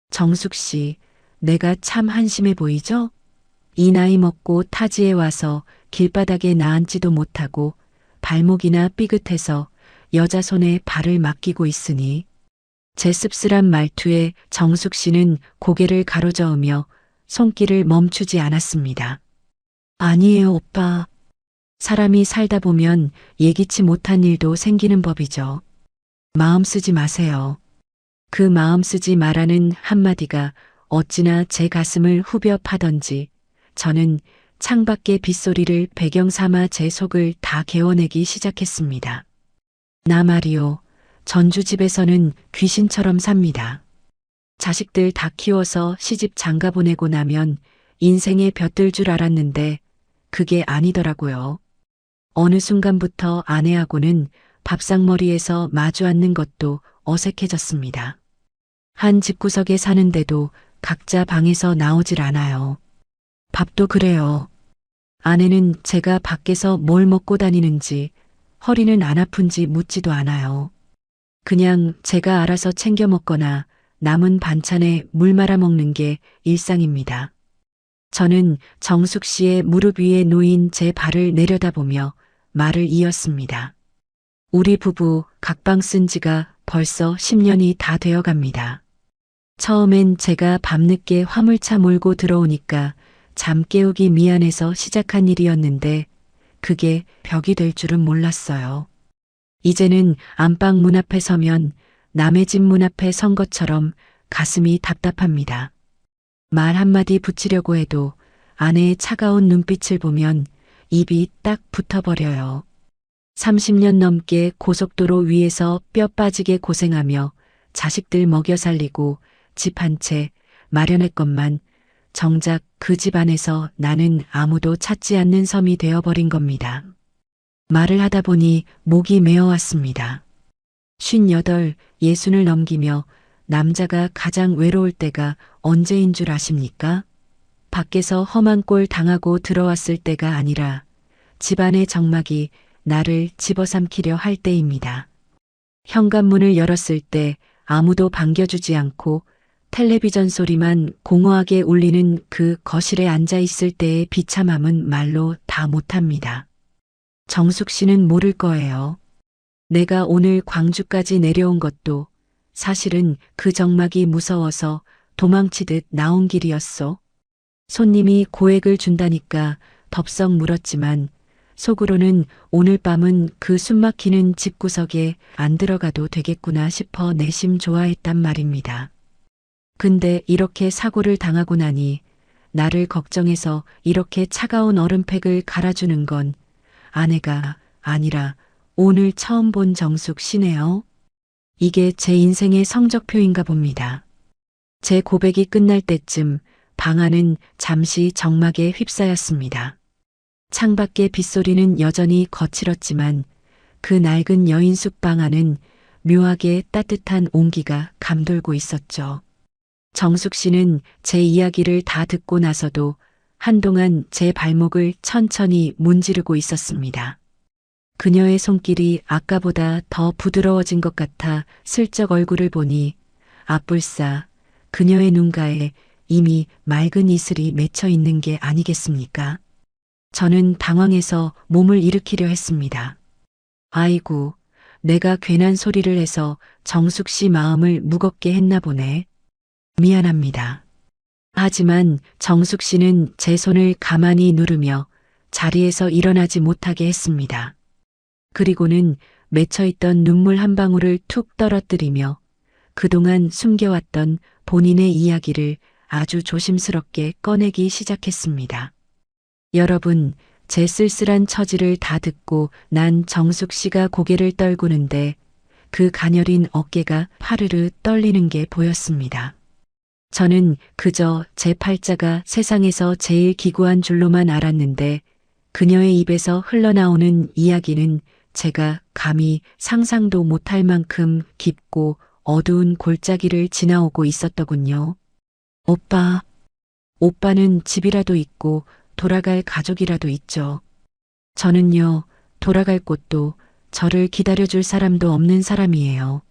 정숙 씨, 내가 참 한심해 보이죠? 이 나이 먹고 타지에 와서 길바닥에 나앉지도 못하고 발목이나 삐긋해서 여자 손에 발을 맡기고 있으니 제 씁쓸한 말투에 정숙 씨는 고개를 가로저으며 손길을 멈추지 않았습니다. 아니에요, 오빠. 사람이 살다 보면 예기치 못한 일도 생기는 법이죠. 마음 쓰지 마세요. 그 마음 쓰지 마라는 한마디가 어찌나 제 가슴을 후벼 파던지 저는 창밖의 빗소리를 배경 삼아 제 속을 다 개워내기 시작했습니다. 나 말이요. 전주집에서는 귀신처럼 삽니다. 자식들 다 키워서 시집 장가 보내고 나면 인생에 볕들 줄 알았는데 그게 아니더라고요. 어느 순간부터 아내하고는 밥상머리에서 마주 앉는 것도 어색해졌습니다. 한 집구석에 사는데도 각자 방에서 나오질 않아요. 밥도 그래요. 아내는 제가 밖에서 뭘 먹고 다니는지, 허리는 안 아픈지 묻지도 않아요. 그냥 제가 알아서 챙겨 먹거나 남은 반찬에 물 말아 먹는 게 일상입니다. 저는 정숙 씨의 무릎 위에 놓인 제 발을 내려다보며 말을 이었습니다. 우리 부부 각방 쓴 지가 벌써 10년이 다 되어 갑니다. 처음엔 제가 밤늦게 화물차 몰고 들어오니까 잠 깨우기 미안해서 시작한 일이었는데 그게 벽이 될 줄은 몰랐어요. 이제는 안방 문 앞에 서면 남의 집 문 앞에 선 것처럼 가슴이 답답합니다. 말 한마디 붙이려고 해도 아내의 차가운 눈빛을 보면 입이 딱 붙어버려요. 30년 넘게 고속도로 위에서 뼈 빠지게 고생하며 자식들 먹여 살리고 집 한 채 마련했건만 정작 그 집 안에서 나는 아무도 찾지 않는 섬이 되어버린 겁니다. 말을 하다 보니 목이 메어왔습니다. 58, 60을 넘기며 남자가 가장 외로울 때가 언제인 줄 아십니까? 밖에서 험한 꼴 당하고 들어왔을 때가 아니라 집안의 정막이 나를 집어삼키려 할 때입니다. 현관문을 열었을 때 아무도 반겨주지 않고 텔레비전 소리만 공허하게 울리는 그 거실에 앉아 있을 때의 비참함은 말로 다 못합니다. 정숙 씨는 모를 거예요. 내가 오늘 광주까지 내려온 것도 사실은 그 정막이 무서워서 도망치듯 나온 길이었소. 손님이 고액을 준다니까 덥석 물었지만 속으로는 오늘 밤은 그 숨막히는 집구석에 안 들어가도 되겠구나 싶어 내심 좋아했단 말입니다. 근데 이렇게 사고를 당하고 나니 나를 걱정해서 이렇게 차가운 얼음팩을 갈아주는 건 아내가 아니라 오늘 처음 본 정숙 씨네요. 이게 제 인생의 성적표인가 봅니다. 제 고백이 끝날 때쯤 방 안은 잠시 정막에 휩싸였습니다. 창밖의 빗소리는 여전히 거칠었지만 그 낡은 여인숙 방 안은 묘하게 따뜻한 온기가 감돌고 있었죠. 정숙 씨는 제 이야기를 다 듣고 나서도 한동안 제 발목을 천천히 문지르고 있었습니다. 그녀의 손길이 아까보다 더 부드러워진 것 같아 슬쩍 얼굴을 보니 앞불싸 그녀의 눈가에 이미 맑은 이슬이 맺혀 있는 게 아니겠습니까? 저는 당황해서 몸을 일으키려 했습니다. 아이고, 내가 괜한 소리를 해서 정숙 씨 마음을 무겁게 했나 보네. 미안합니다. 하지만 정숙 씨는 제 손을 가만히 누르며 자리에서 일어나지 못하게 했습니다. 그리고는 맺혀있던 눈물 한 방울을 툭 떨어뜨리며 그동안 숨겨왔던 본인의 이야기를 아주 조심스럽게 꺼내기 시작했습니다. 여러분, 제 쓸쓸한 처지를 다 듣고 난 정숙 씨가 고개를 떨구는데 그 가녀린 어깨가 파르르 떨리는 게 보였습니다. 저는 그저 제 팔자가 세상에서 제일 기구한 줄로만 알았는데 그녀의 입에서 흘러나오는 이야기는 제가 감히 상상도 못할 만큼 깊고 어두운 골짜기를 지나오고 있었더군요. 오빠는 집이라도 있고 돌아갈 가족이라도 있죠. 저는요, 돌아갈 곳도 저를 기다려줄 사람도 없는 사람이에요.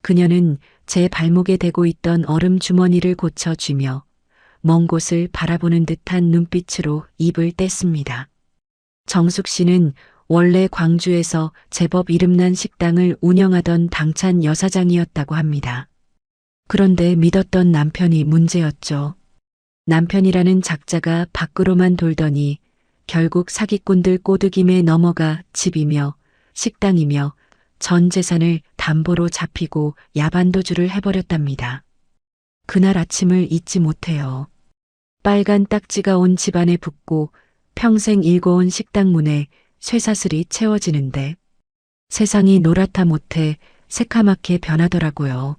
그녀는 제 발목에 대고 있던 얼음 주머니를 고쳐쥐며 먼 곳을 바라보는 듯한 눈빛으로 입을 뗐습니다. 정숙 씨는 원래 광주에서 제법 이름난 식당을 운영하던 당찬 여사장이었다고 합니다. 그런데 믿었던 남편이 문제였죠. 남편이라는 작자가 밖으로만 돌더니 결국 사기꾼들 꼬드김에 넘어가 집이며 식당이며 전 재산을 담보로 잡히고 야반도주를 해버렸답니다. 그날 아침을 잊지 못해요. 빨간 딱지가 온 집안에 붙고 평생 읽어온 식당 문에 쇠사슬이 채워지는데 세상이 노랗다 못해 새카맣게 변하더라고요.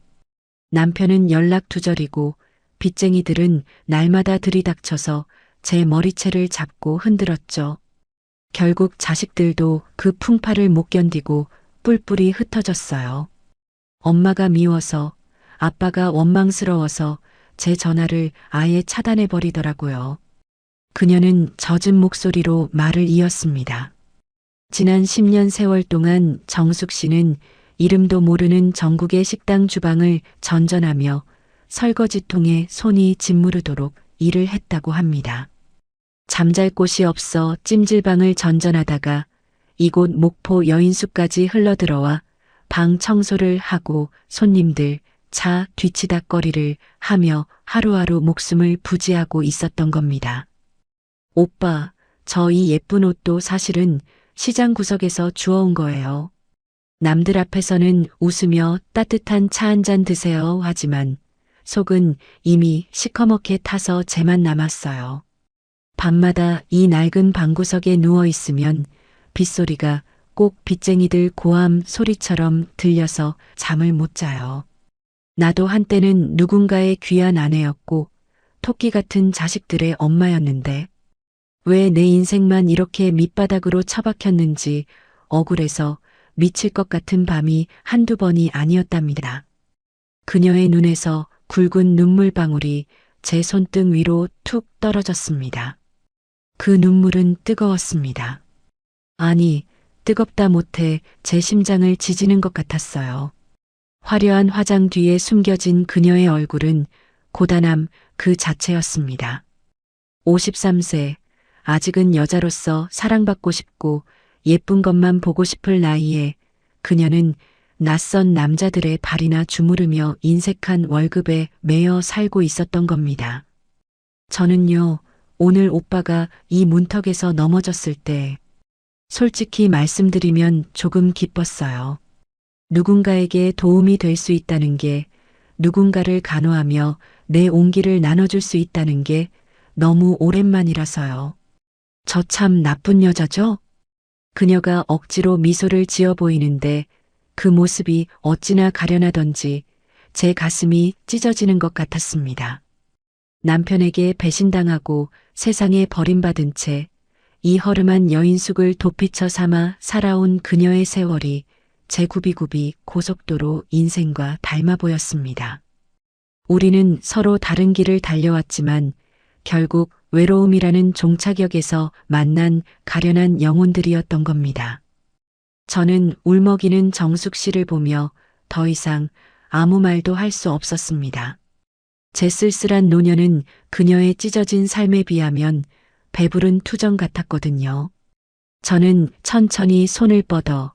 남편은 연락 두절이고 빚쟁이들은 날마다 들이닥쳐서 제 머리채를 잡고 흔들었죠. 결국 자식들도 그 풍파를 못 견디고 뿔뿔이 흩어졌어요. 엄마가 미워서, 아빠가 원망스러워서 제 전화를 아예 차단해 버리더라고요. 그녀는 젖은 목소리로 말을 이었습니다. 지난 10년 세월 동안 정숙 씨는 이름도 모르는 전국의 식당 주방을 전전하며 설거지통에 손이 짓무르도록 일을 했다고 합니다. 잠잘 곳이 없어 찜질방을 전전하다가 이곳 목포 여인숙까지 흘러들어와 방 청소를 하고 손님들 차 뒤치다꺼리를 하며 하루하루 목숨을 부지하고 있었던 겁니다. 오빠, 저 이 예쁜 옷도 사실은 시장 구석에서 주워온 거예요. 남들 앞에서는 웃으며 따뜻한 차 한 잔 드세요 하지만 속은 이미 시커멓게 타서 재만 남았어요. 밤마다 이 낡은 방구석에 누워 있으면 빗소리가 꼭 빚쟁이들 고함 소리처럼 들려서 잠을 못 자요. 나도 한때는 누군가의 귀한 아내였고 토끼 같은 자식들의 엄마였는데 왜 내 인생만 이렇게 밑바닥으로 처박혔는지 억울해서 미칠 것 같은 밤이 한두 번이 아니었답니다. 그녀의 눈에서 굵은 눈물방울이 제 손등 위로 툭 떨어졌습니다. 그 눈물은 뜨거웠습니다. 아니, 뜨겁다 못해 제 심장을 지지는 것 같았어요. 화려한 화장 뒤에 숨겨진 그녀의 얼굴은 고단함 그 자체였습니다. 53세, 아직은 여자로서 사랑받고 싶고 예쁜 것만 보고 싶을 나이에 그녀는 낯선 남자들의 발이나 주무르며 인색한 월급에 매여 살고 있었던 겁니다. 저는요, 오늘 오빠가 이 문턱에서 넘어졌을 때 솔직히 말씀드리면 조금 기뻤어요. 누군가에게 도움이 될 수 있다는 게, 누군가를 간호하며 내 온기를 나눠줄 수 있다는 게 너무 오랜만이라서요. 저 참 나쁜 여자죠? 그녀가 억지로 미소를 지어 보이는데 그 모습이 어찌나 가련하던지 제 가슴이 찢어지는 것 같았습니다. 남편에게 배신당하고 세상에 버림받은 채 이 허름한 여인숙을 도피처 삼아 살아온 그녀의 세월이 제 굽이굽이 고속도로 인생과 닮아 보였습니다. 우리는 서로 다른 길을 달려왔지만 결국 외로움이라는 종착역에서 만난 가련한 영혼들이었던 겁니다. 저는 울먹이는 정숙 씨를 보며 더 이상 아무 말도 할 수 없었습니다. 제 쓸쓸한 노년은 그녀의 찢어진 삶에 비하면 배부른 투정 같았거든요. 저는 천천히 손을 뻗어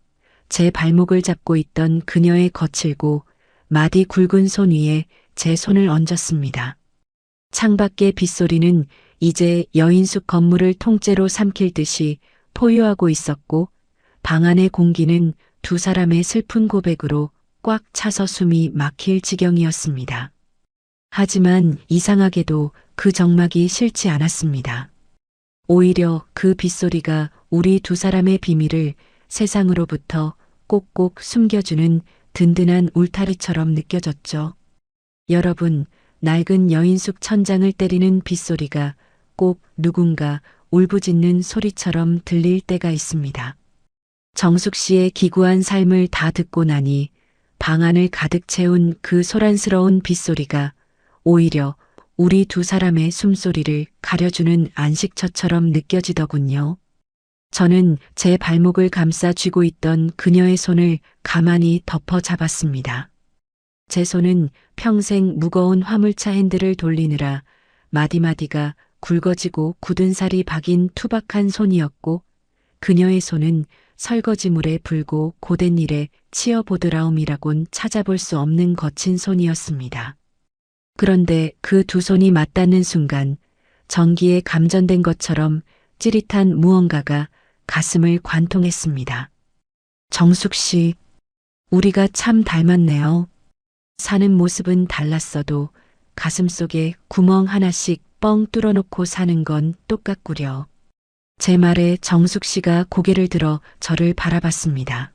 제 발목을 잡고 있던 그녀의 거칠고 마디 굵은 손 위에 제 손을 얹었습니다. 창밖의 빗소리는 이제 여인숙 건물을 통째로 삼킬 듯이 포효하고 있었고 방 안의 공기는 두 사람의 슬픈 고백으로 꽉 차서 숨이 막힐 지경이었습니다. 하지만 이상하게도 그 정막이 싫지 않았습니다. 오히려 그 빗소리가 우리 두 사람의 비밀을 세상으로부터 꼭꼭 숨겨주는 든든한 울타리처럼 느껴졌죠. 여러분, 낡은 여인숙 천장을 때리는 빗소리가 꼭 누군가 울부짖는 소리처럼 들릴 때가 있습니다. 정숙 씨의 기구한 삶을 다 듣고 나니 방 안을 가득 채운 그 소란스러운 빗소리가 오히려 우리 두 사람의 숨소리를 가려주는 안식처처럼 느껴지더군요. 저는 제 발목을 감싸 쥐고 있던 그녀의 손을 가만히 덮어 잡았습니다. 제 손은 평생 무거운 화물차 핸들을 돌리느라 마디마디가 굵어지고 굳은 살이 박인 투박한 손이었고 그녀의 손은 설거지물에 불고 고된 일에 치어보드라움이라곤 찾아볼 수 없는 거친 손이었습니다. 그런데 그 두 손이 맞닿는 순간 전기에 감전된 것처럼 찌릿한 무언가가 가슴을 관통했습니다. 정숙 씨, 우리가 참 닮았네요. 사는 모습은 달랐어도 가슴속에 구멍 하나씩 뻥 뚫어놓고 사는 건 똑같구려. 제 말에 정숙 씨가 고개를 들어 저를 바라봤습니다.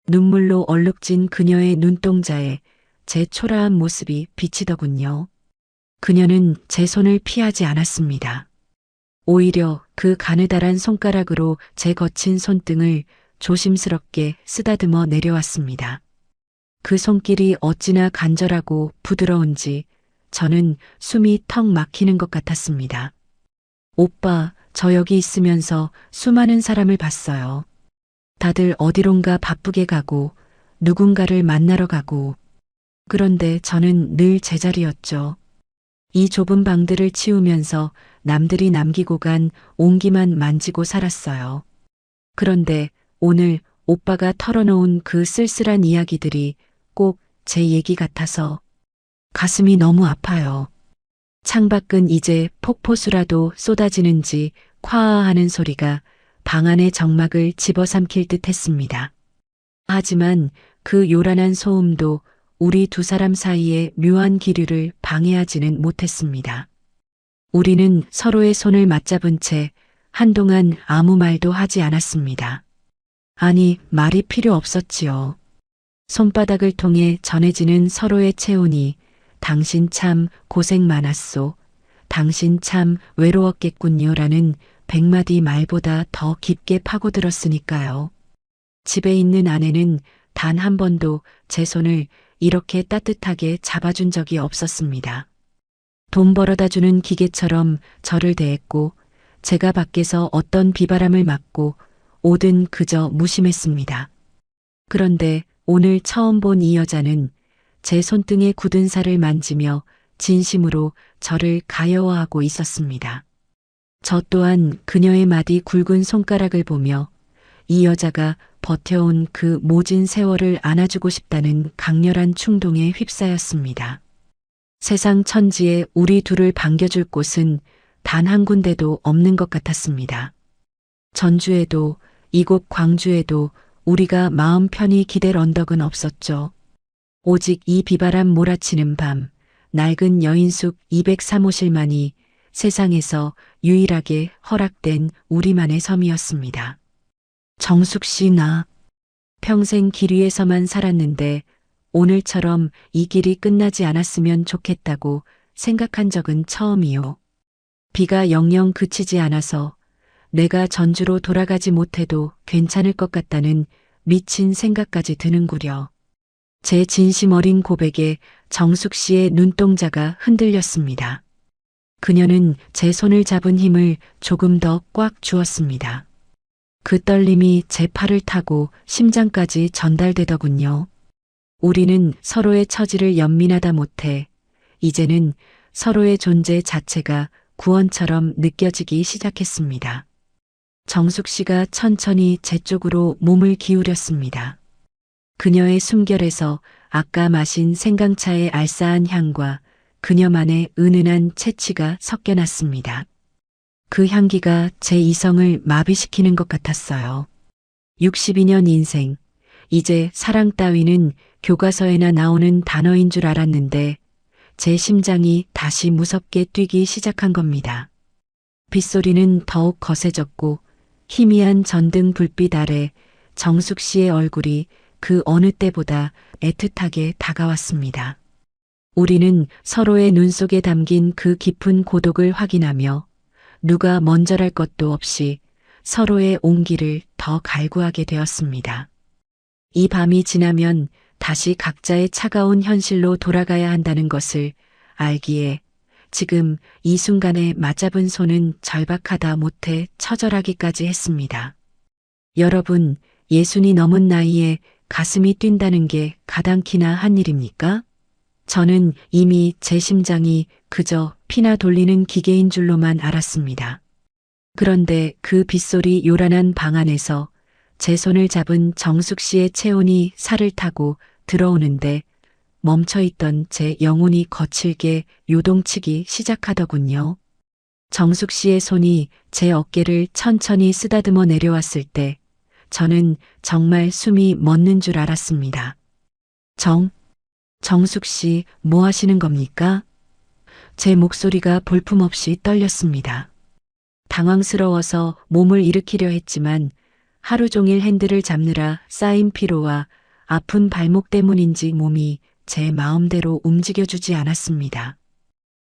눈물로 얼룩진 그녀의 눈동자에 제 초라한 모습이 비치더군요. 그녀는 제 손을 피하지 않았습니다. 오히려 그 가느다란 손가락으로 제 거친 손등을 조심스럽게 쓰다듬어 내려왔습니다. 그 손길이 어찌나 간절하고 부드러운지 저는 숨이 턱 막히는 것 같았습니다. 오빠, 저 여기 있으면서 수많은 사람을 봤어요. 다들 어디론가 바쁘게 가고 누군가를 만나러 가고. 그런데 저는 늘 제자리였죠. 이 좁은 방들을 치우면서 남들이 남기고 간 온기만 만지고 살았어요. 그런데 오늘 오빠가 털어놓은 그 쓸쓸한 이야기들이 꼭 제 얘기 같아서 가슴이 너무 아파요. 창밖은 이제 폭포수라도 쏟아지는지 콰하하는 소리가 방 안의 정막을 집어삼킬 듯 했습니다. 하지만 그 요란한 소음도 우리 두 사람 사이의 묘한 기류를 방해하지는 못했습니다. 우리는 서로의 손을 맞잡은 채 한동안 아무 말도 하지 않았습니다. 아니, 말이 필요 없었지요. 손바닥을 통해 전해지는 서로의 체온이 당신 참 고생 많았소. 당신 참 외로웠겠군요라는 100마디 말보다 더 깊게 파고들었으니까요. 집에 있는 아내는 단 한 번도 제 손을 이렇게 따뜻하게 잡아준 적이 없었습니다. 돈 벌어다 주는 기계처럼 저를 대했고 제가 밖에서 어떤 비바람을 맞고 오든 그저 무심했습니다. 그런데 오늘 처음 본 이 여자는 제 손등에 굳은 살을 만지며 진심으로 저를 가여워하고 있었습니다. 저 또한 그녀의 마디 굵은 손가락을 보며 이 여자가 버텨온 그 모진 세월을 안아주고 싶다는 강렬한 충동에 휩싸였습니다. 세상 천지에 우리 둘을 반겨줄 곳은 단 한 군데도 없는 것 같았습니다. 전주에도 이곳 광주에도 우리가 마음 편히 기댈 언덕은 없었죠. 오직 이 비바람 몰아치는 밤, 낡은 여인숙 203호실만이 세상에서 유일하게 허락된 우리만의 섬이었습니다. 정숙 씨, 나 평생 길 위에서만 살았는데 오늘처럼 이 길이 끝나지 않았으면 좋겠다고 생각한 적은 처음이요. 비가 영영 그치지 않아서 내가 전주로 돌아가지 못해도 괜찮을 것 같다는 미친 생각까지 드는구려. 제 진심 어린 고백에 정숙 씨의 눈동자가 흔들렸습니다. 그녀는 제 손을 잡은 힘을 조금 더 꽉 주었습니다. 그 떨림이 제 팔을 타고 심장까지 전달되더군요. 우리는 서로의 처지를 연민하다 못해 이제는 서로의 존재 자체가 구원처럼 느껴지기 시작했습니다. 정숙 씨가 천천히 제 쪽으로 몸을 기울였습니다. 그녀의 숨결에서 아까 마신 생강차의 알싸한 향과 그녀만의 은은한 채취가 섞여났습니다. 그 향기가 제 이성을 마비시키는 것 같았어요. 62년 인생, 이제 사랑 따위는 교과서에나 나오는 단어인 줄 알았는데 제 심장이 다시 무섭게 뛰기 시작한 겁니다. 빗소리는 더욱 거세졌고 희미한 전등 불빛 아래 정숙 씨의 얼굴이 그 어느 때보다 애틋하게 다가왔습니다. 우리는 서로의 눈 속에 담긴 그 깊은 고독을 확인하며 누가 먼저랄 것도 없이 서로의 온기를 더 갈구하게 되었습니다. 이 밤이 지나면 다시 각자의 차가운 현실로 돌아가야 한다는 것을 알기에 지금 이 순간에 맞잡은 손은 절박하다 못해 처절하기까지 했습니다. 여러분, 60이 넘은 나이에 가슴이 뛴다는 게 가당키나 한 일입니까? 저는 이미 제 심장이 그저 피나 돌리는 기계인 줄로만 알았습니다. 그런데 그 빗소리 요란한 방 안에서 제 손을 잡은 정숙 씨의 체온이 살을 타고 들어오는데 멈춰있던 제 영혼이 거칠게 요동치기 시작하더군요. 정숙 씨의 손이 제 어깨를 천천히 쓰다듬어 내려왔을 때 저는 정말 숨이 멎는 줄 알았습니다. 정숙 씨, 뭐 하시는 겁니까? 제 목소리가 볼품없이 떨렸습니다. 당황스러워서 몸을 일으키려 했지만 하루 종일 핸들을 잡느라 쌓인 피로와 아픈 발목 때문인지 몸이 제 마음대로 움직여주지 않았습니다.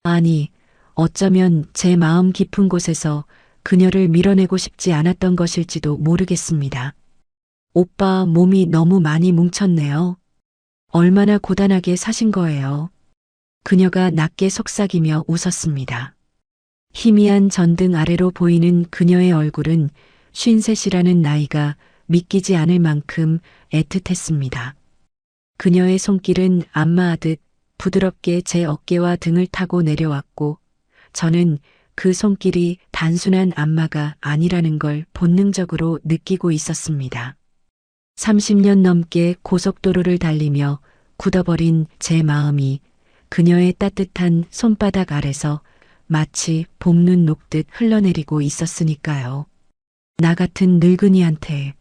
아니, 어쩌면 제 마음 깊은 곳에서 그녀를 밀어내고 싶지 않았던 것일지도 모르겠습니다. 오빠 몸이 너무 많이 뭉쳤네요. 얼마나 고단하게 사신 거예요. 그녀가 낮게 속삭이며 웃었습니다. 희미한 전등 아래로 보이는 그녀의 얼굴은 53이라는 나이가 믿기지 않을 만큼 애틋했습니다. 그녀의 손길은 안마하듯 부드럽게 제 어깨와 등을 타고 내려왔고 저는 그 손길이 단순한 안마가 아니라는 걸 본능적으로 느끼고 있었습니다. 30년 넘게 고속도로를 달리며 굳어버린 제 마음이 그녀의 따뜻한 손바닥 아래서 마치 봄눈 녹듯 흘러내리고 있었으니까요. 나 같은 늙은이한테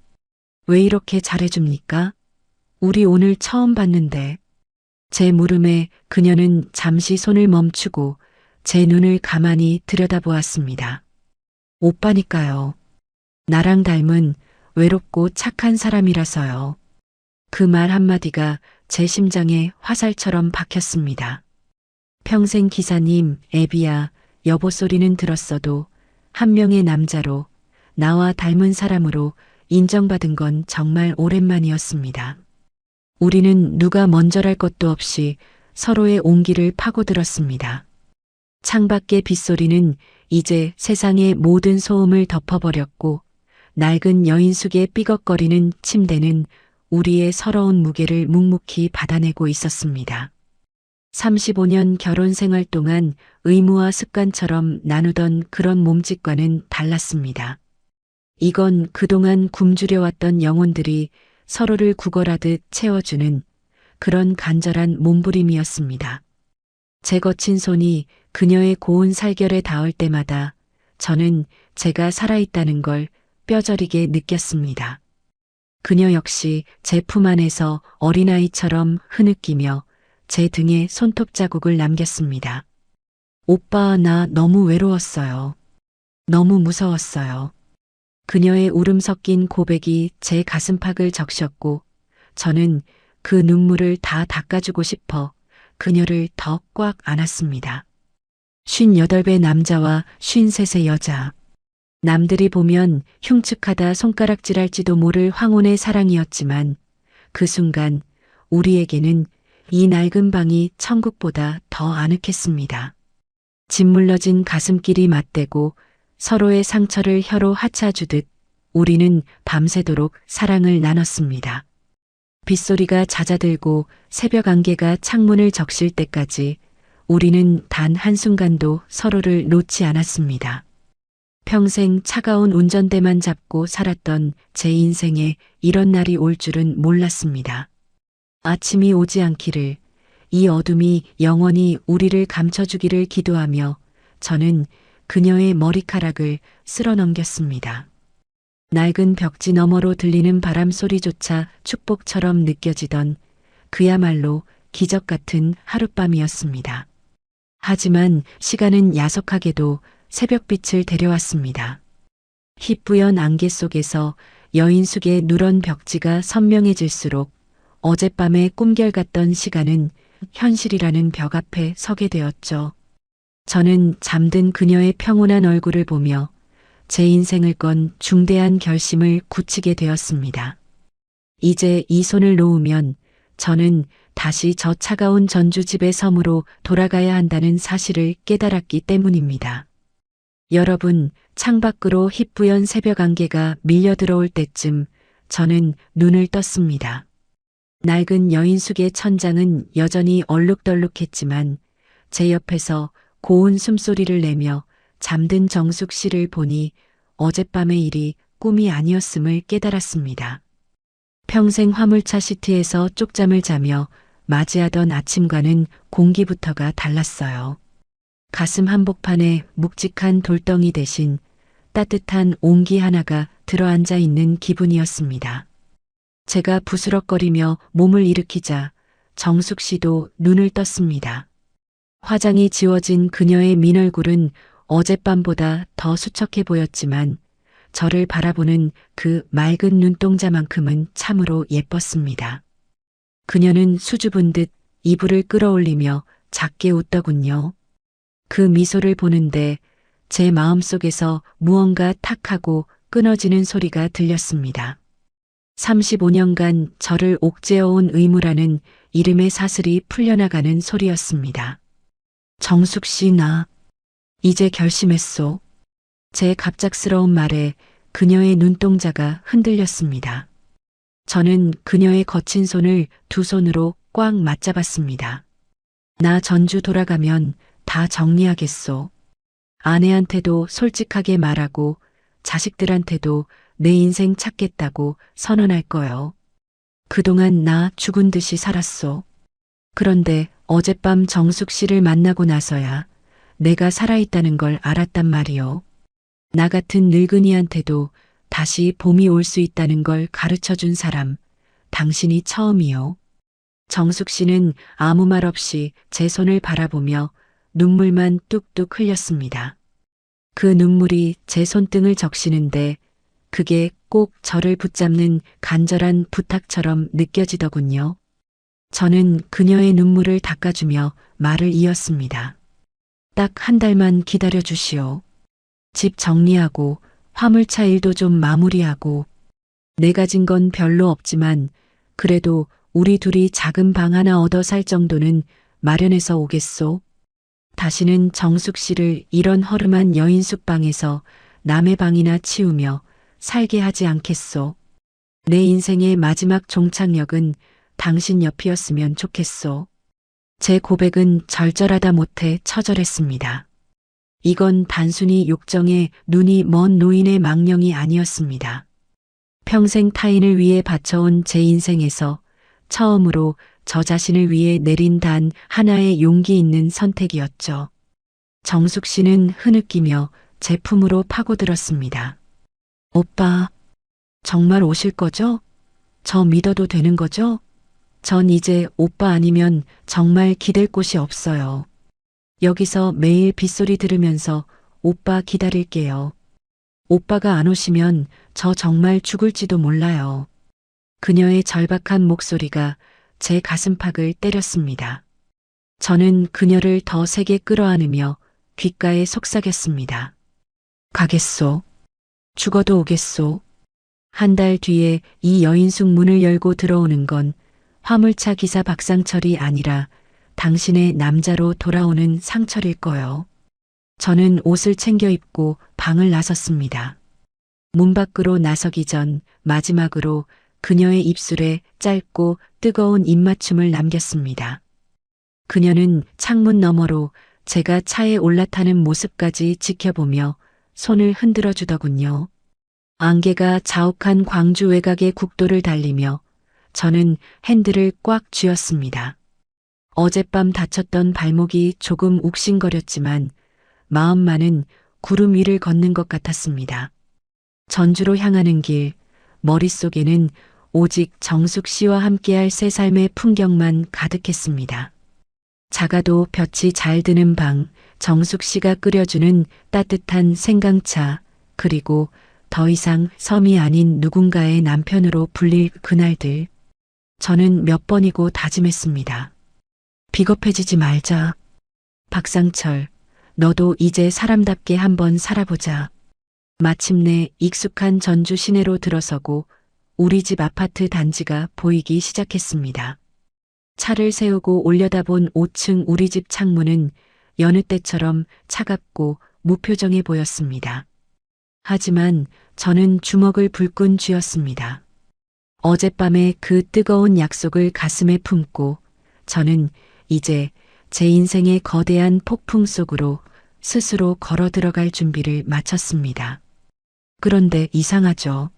왜 이렇게 잘해줍니까? 우리 오늘 처음 봤는데. 제 물음에 그녀는 잠시 손을 멈추고 제 눈을 가만히 들여다보았습니다. 오빠니까요. 나랑 닮은 외롭고 착한 사람이라서요. 그 말 한마디가 제 심장에 화살처럼 박혔습니다. 평생 기사님, 애비야, 여보 소리는 들었어도 한 명의 남자로 나와 닮은 사람으로 인정받은 건 정말 오랜만이었습니다. 우리는 누가 먼저랄 것도 없이 서로의 온기를 파고들었습니다. 창밖의 빗소리는 이제 세상의 모든 소음을 덮어버렸고 낡은 여인숙의 삐걱거리는 침대는 우리의 서러운 무게를 묵묵히 받아내고 있었습니다. 35년 결혼 생활 동안 의무와 습관처럼 나누던 그런 몸짓과는 달랐습니다. 이건 그동안 굶주려왔던 영혼들이 서로를 구걸하듯 채워주는 그런 간절한 몸부림이었습니다. 제 거친 손이 그녀의 고운 살결에 닿을 때마다 저는 제가 살아있다는 걸 뼈저리게 느꼈습니다. 그녀 역시 제 품 안에서 어린아이처럼 흐느끼며 제 등에 손톱 자국을 남겼습니다. 오빠, 나 너무 외로웠어요. 너무 무서웠어요. 그녀의 울음 섞인 고백이 제 가슴팍을 적셨고 저는 그 눈물을 다 닦아주고 싶어 그녀를 더 꽉 안았습니다. 58배 남자와 53세 여자. 남들이 보면 흉측하다 손가락질할지도 모를 황혼의 사랑이었지만 그 순간 우리에게는 이 낡은 방이 천국보다 더 아늑했습니다. 짓물러진 가슴끼리 맞대고 서로의 상처를 혀로 하차주듯 우리는 밤새도록 사랑을 나눴습니다. 빗소리가 잦아들고 새벽 안개가 창문을 적실 때까지 우리는 단 한순간도 서로를 놓지 않았습니다. 평생 차가운 운전대만 잡고 살았던 제 인생에 이런 날이 올 줄은 몰랐습니다. 아침이 오지 않기를, 이 어둠이 영원히 우리를 감춰주기를 기도하며 저는 그녀의 머리카락을 쓸어넘겼습니다. 낡은 벽지 너머로 들리는 바람 소리조차 축복처럼 느껴지던 그야말로 기적 같은 하룻밤이었습니다. 하지만 시간은 야속하게도 새벽빛을 데려왔습니다. 희뿌연 안개 속에서 여인숙의 누런 벽지가 선명해질수록 어젯밤의 꿈결 같던 시간은 현실이라는 벽 앞에 서게 되었죠. 저는 잠든 그녀의 평온한 얼굴을 보며 제 인생을 건 중대한 결심을 굳히게 되었습니다. 이제 이 손을 놓으면 저는 다시 저 차가운 전주집의 섬으로 돌아가야 한다는 사실을 깨달았기 때문입니다. 여러분, 창밖으로 희뿌연 새벽 안개가 밀려 들어올 때쯤 저는 눈을 떴습니다. 낡은 여인숙의 천장은 여전히 얼룩덜룩했지만 제 옆에서 고운 숨소리를 내며 잠든 정숙 씨를 보니 어젯밤의 일이 꿈이 아니었음을 깨달았습니다. 평생 화물차 시트에서 쪽잠을 자며 맞이하던 아침과는 공기부터가 달랐어요. 가슴 한복판에 묵직한 돌덩이 대신 따뜻한 온기 하나가 들어앉아 있는 기분이었습니다. 제가 부스럭거리며 몸을 일으키자 정숙 씨도 눈을 떴습니다. 화장이 지워진 그녀의 민얼굴은 어젯밤보다 더 수척해 보였지만 저를 바라보는 그 맑은 눈동자만큼은 참으로 예뻤습니다. 그녀는 수줍은 듯 이불을 끌어올리며 작게 웃더군요. 그 미소를 보는데 제 마음속에서 무언가 탁하고 끊어지는 소리가 들렸습니다. 35년간 저를 옥죄어온 의무라는 이름의 사슬이 풀려나가는 소리였습니다. 정숙 씨, 나 이제 결심했소. 제 갑작스러운 말에 그녀의 눈동자가 흔들렸습니다. 저는 그녀의 거친 손을 두 손으로 꽉 맞잡았습니다. 나 전주 돌아가면 다 정리하겠소. 아내한테도 솔직하게 말하고 자식들한테도 내 인생 찾겠다고 선언할 거요. 그동안 나 죽은 듯이 살았소. 그런데 어젯밤 정숙 씨를 만나고 나서야 내가 살아있다는 걸 알았단 말이요. 나 같은 늙은이한테도 다시 봄이 올 수 있다는 걸 가르쳐 준 사람, 당신이 처음이요. 정숙 씨는 아무 말 없이 제 손을 바라보며 눈물만 뚝뚝 흘렸습니다. 그 눈물이 제 손등을 적시는데 그게 꼭 저를 붙잡는 간절한 부탁처럼 느껴지더군요. 저는 그녀의 눈물을 닦아주며 말을 이었습니다. 딱 한 달만 기다려 주시오. 집 정리하고 화물차 일도 좀 마무리하고 내가 진 건 별로 없지만 그래도 우리 둘이 작은 방 하나 얻어 살 정도는 마련해서 오겠소. 다시는 정숙 씨를 이런 허름한 여인 숙방에서 남의 방이나 치우며 살게 하지 않겠소. 내 인생의 마지막 종착역은 당신 옆이었으면 좋겠소. 제 고백은 절절하다 못해 처절했습니다. 이건 단순히 욕정에 눈이 먼 노인의 망령이 아니었습니다. 평생 타인을 위해 바쳐온 제 인생에서 처음으로 저 자신을 위해 내린 단 하나의 용기 있는 선택이었죠. 정숙 씨는 흐느끼며 제 품으로 파고들었습니다. 오빠, 정말 오실 거죠? 저 믿어도 되는 거죠? 전 이제 오빠 아니면 정말 기댈 곳이 없어요. 여기서 매일 빗소리 들으면서 오빠 기다릴게요. 오빠가 안 오시면 저 정말 죽을지도 몰라요. 그녀의 절박한 목소리가 제 가슴팍을 때렸습니다. 저는 그녀를 더 세게 끌어안으며 귓가에 속삭였습니다. 가겠소. 죽어도 오겠소. 한 달 뒤에 이 여인숙 문을 열고 들어오는 건 화물차 기사 박상철이 아니라 당신의 남자로 돌아오는 상철일 거요. 저는 옷을 챙겨 입고 방을 나섰습니다. 문 밖으로 나서기 전 마지막으로 그녀의 입술에 짧고 뜨거운 입맞춤을 남겼습니다. 그녀는 창문 너머로 제가 차에 올라타는 모습까지 지켜보며 손을 흔들어 주더군요. 안개가 자욱한 광주 외곽의 국도를 달리며 저는 핸들을 꽉 쥐었습니다. 어젯밤 다쳤던 발목이 조금 욱신거렸지만 마음만은 구름 위를 걷는 것 같았습니다. 전주로 향하는 길, 머릿속에는 오직 정숙 씨와 함께할 새 삶의 풍경만 가득했습니다. 작아도 볕이 잘 드는 방, 정숙 씨가 끓여주는 따뜻한 생강차, 그리고 더 이상 섬이 아닌 누군가의 남편으로 불릴 그날들. 저는 몇 번이고 다짐했습니다. 비겁해지지 말자. 박상철, 너도 이제 사람답게 한번 살아보자. 마침내 익숙한 전주 시내로 들어서고 우리 집 아파트 단지가 보이기 시작했습니다. 차를 세우고 올려다본 5층 우리 집 창문은 여느 때처럼 차갑고 무표정해 보였습니다. 하지만 저는 주먹을 불끈 쥐었습니다. 어젯밤의 그 뜨거운 약속을 가슴에 품고 저는 이제 제 인생의 거대한 폭풍 속으로 스스로 걸어 들어갈 준비를 마쳤습니다. 그런데 이상하죠.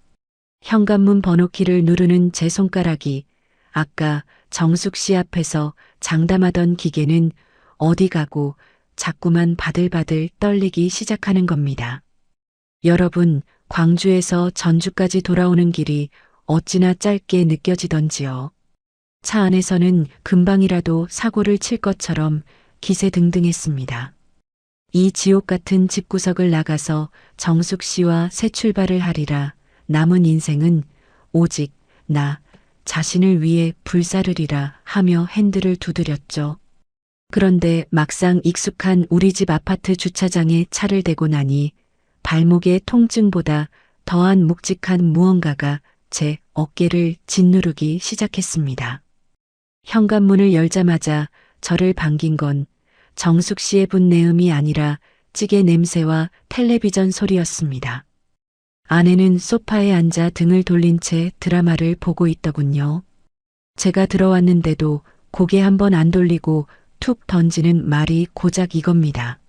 현관문 번호키를 누르는 제 손가락이 아까 정숙 씨 앞에서 장담하던 기계는 어디 가고 자꾸만 바들바들 떨리기 시작하는 겁니다. 여러분, 광주에서 전주까지 돌아오는 길이 어찌나 짧게 느껴지던지요. 차 안에서는 금방이라도 사고를 칠 것처럼 기세등등했습니다. 이 지옥 같은 집구석을 나가서 정숙 씨와 새 출발을 하리라. 남은 인생은 오직 나 자신을 위해 불사르리라 하며 핸들을 두드렸죠. 그런데 막상 익숙한 우리 집 아파트 주차장에 차를 대고 나니 발목의 통증보다 더한 묵직한 무언가가 제 어깨를 짓누르기 시작했습니다. 현관문을 열자마자 저를 반긴 건 정숙 씨의 분내음이 아니라 찌개 냄새와 텔레비전 소리였습니다. 아내는 소파에 앉아 등을 돌린 채 드라마를 보고 있더군요. 제가 들어왔는데도 고개 한번 안 돌리고 툭 던지는 말이 고작 이겁니다.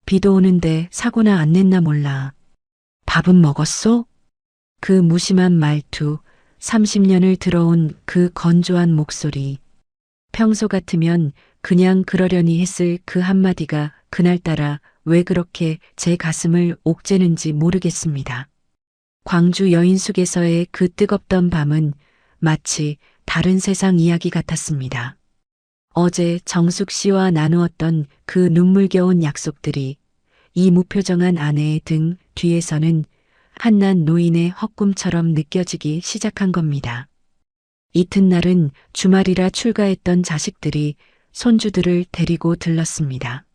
비도 오는데 사고나 안 냈나 몰라. 밥은 먹었소? 그 무심한 말투, 30년을 들어온 그 건조한 목소리. 평소 같으면 그냥 그러려니 했을 그 한마디가 그날따라 왜 그렇게 제 가슴을 옥죄는지 모르겠습니다. 광주 여인숙에서의 그 뜨겁던 밤은 마치 다른 세상 이야기 같았습니다. 어제 정숙 씨와 나누었던 그 눈물겨운 약속들이 이 무표정한 아내의 등 뒤에서는 한낱 노인의 헛꿈처럼 느껴지기 시작한 겁니다. 이튿날은 주말이라 출가했던 자식들이 손주들을 데리고 들렀습니다.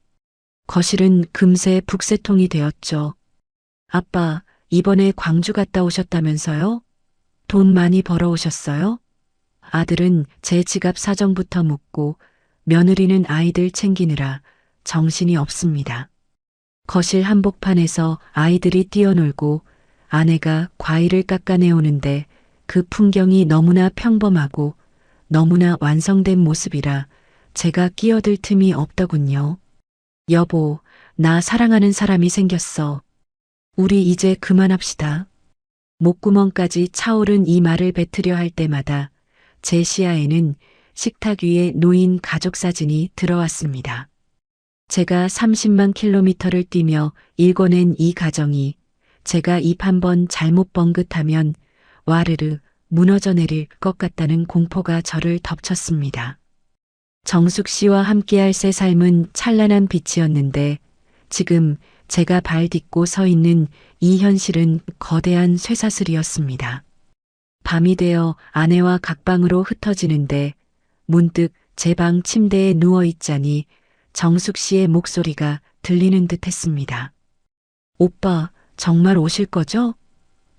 거실은 금세 북새통이 되었죠. 아빠, 이번에 광주 갔다 오셨다면서요? 돈 많이 벌어오셨어요? 아들은 제 지갑 사정부터 묻고 며느리는 아이들 챙기느라 정신이 없습니다. 거실 한복판에서 아이들이 뛰어놀고 아내가 과일을 깎아내오는데 그 풍경이 너무나 평범하고 너무나 완성된 모습이라 제가 끼어들 틈이 없더군요. 여보, 나 사랑하는 사람이 생겼어. 우리 이제 그만합시다. 목구멍까지 차오른 이 말을 뱉으려 할 때마다 제 시야에는 식탁 위에 놓인 가족 사진이 들어왔습니다. 제가 30만 킬로미터를 뛰며 일궈낸 이 가정이 제가 입 한 번 잘못 뻥긋하면 와르르 무너져 내릴 것 같다는 공포가 저를 덮쳤습니다. 정숙 씨와 함께할 새 삶은 찬란한 빛이었는데 지금 제가 발 딛고 서 있는 이 현실은 거대한 쇠사슬이었습니다. 밤이 되어 아내와 각방으로 흩어지는데 문득 제 방 침대에 누워 있자니 정숙 씨의 목소리가 들리는 듯 했습니다. 오빠, 정말 오실 거죠?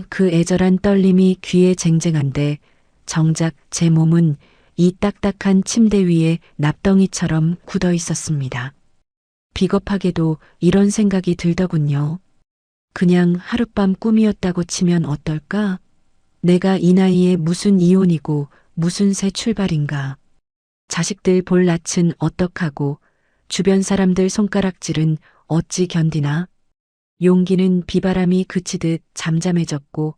그 애절한 떨림이 귀에 쟁쟁한데 정작 제 몸은 이 딱딱한 침대 위에 납덩이처럼 굳어 있었습니다. 비겁하게도 이런 생각이 들더군요. 그냥 하룻밤 꿈이었다고 치면 어떨까? 내가 이 나이에 무슨 이혼이고 무슨 새 출발인가. 자식들 볼 낯은 어떡하고 주변 사람들 손가락질은 어찌 견디나. 용기는 비바람이 그치듯 잠잠해졌고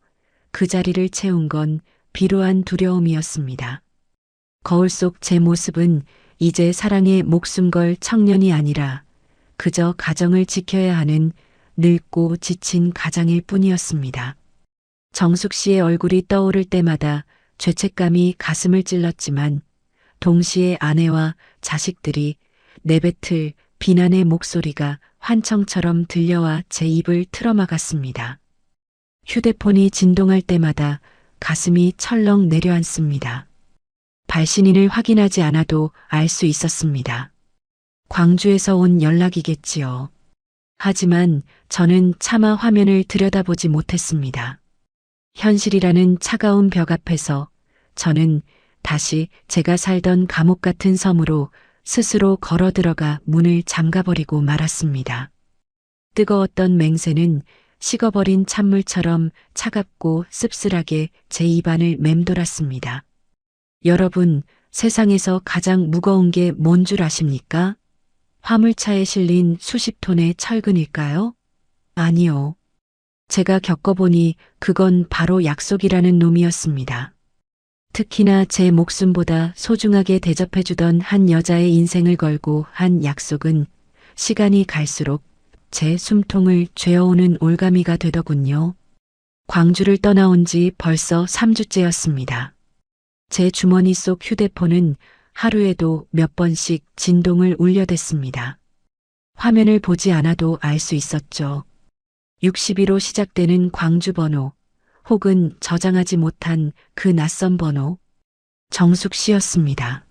그 자리를 채운 건 비루한 두려움이었습니다. 거울 속 제 모습은 이제 사랑에 목숨 걸 청년이 아니라 그저 가정을 지켜야 하는 늙고 지친 가장일 뿐이었습니다. 정숙 씨의 얼굴이 떠오를 때마다 죄책감이 가슴을 찔렀지만 동시에 아내와 자식들이 내뱉을 비난의 목소리가 환청처럼 들려와 제 입을 틀어막았습니다. 휴대폰이 진동할 때마다 가슴이 철렁 내려앉습니다. 발신인을 확인하지 않아도 알 수 있었습니다. 광주에서 온 연락이겠지요. 하지만 저는 차마 화면을 들여다보지 못했습니다. 현실이라는 차가운 벽 앞에서 저는 다시 제가 살던 감옥 같은 섬으로 스스로 걸어 들어가 문을 잠가버리고 말았습니다. 뜨거웠던 맹세는 식어버린 찬물처럼 차갑고 씁쓸하게 제 입안을 맴돌았습니다. 여러분, 세상에서 가장 무거운 게 뭔 줄 아십니까? 화물차에 실린 수십 톤의 철근일까요? 아니요. 제가 겪어보니 그건 바로 약속이라는 놈이었습니다. 특히나 제 목숨보다 소중하게 대접해주던 한 여자의 인생을 걸고 한 약속은 시간이 갈수록 제 숨통을 죄어오는 올가미가 되더군요. 광주를 떠나온 지 벌써 3주째였습니다. 제 주머니 속 휴대폰은 하루에도 몇 번씩 진동을 울려댔습니다. 화면을 보지 않아도 알 수 있었죠. 62로 시작되는 광주 번호, 혹은 저장하지 못한 그 낯선 번호, 정숙 씨였습니다.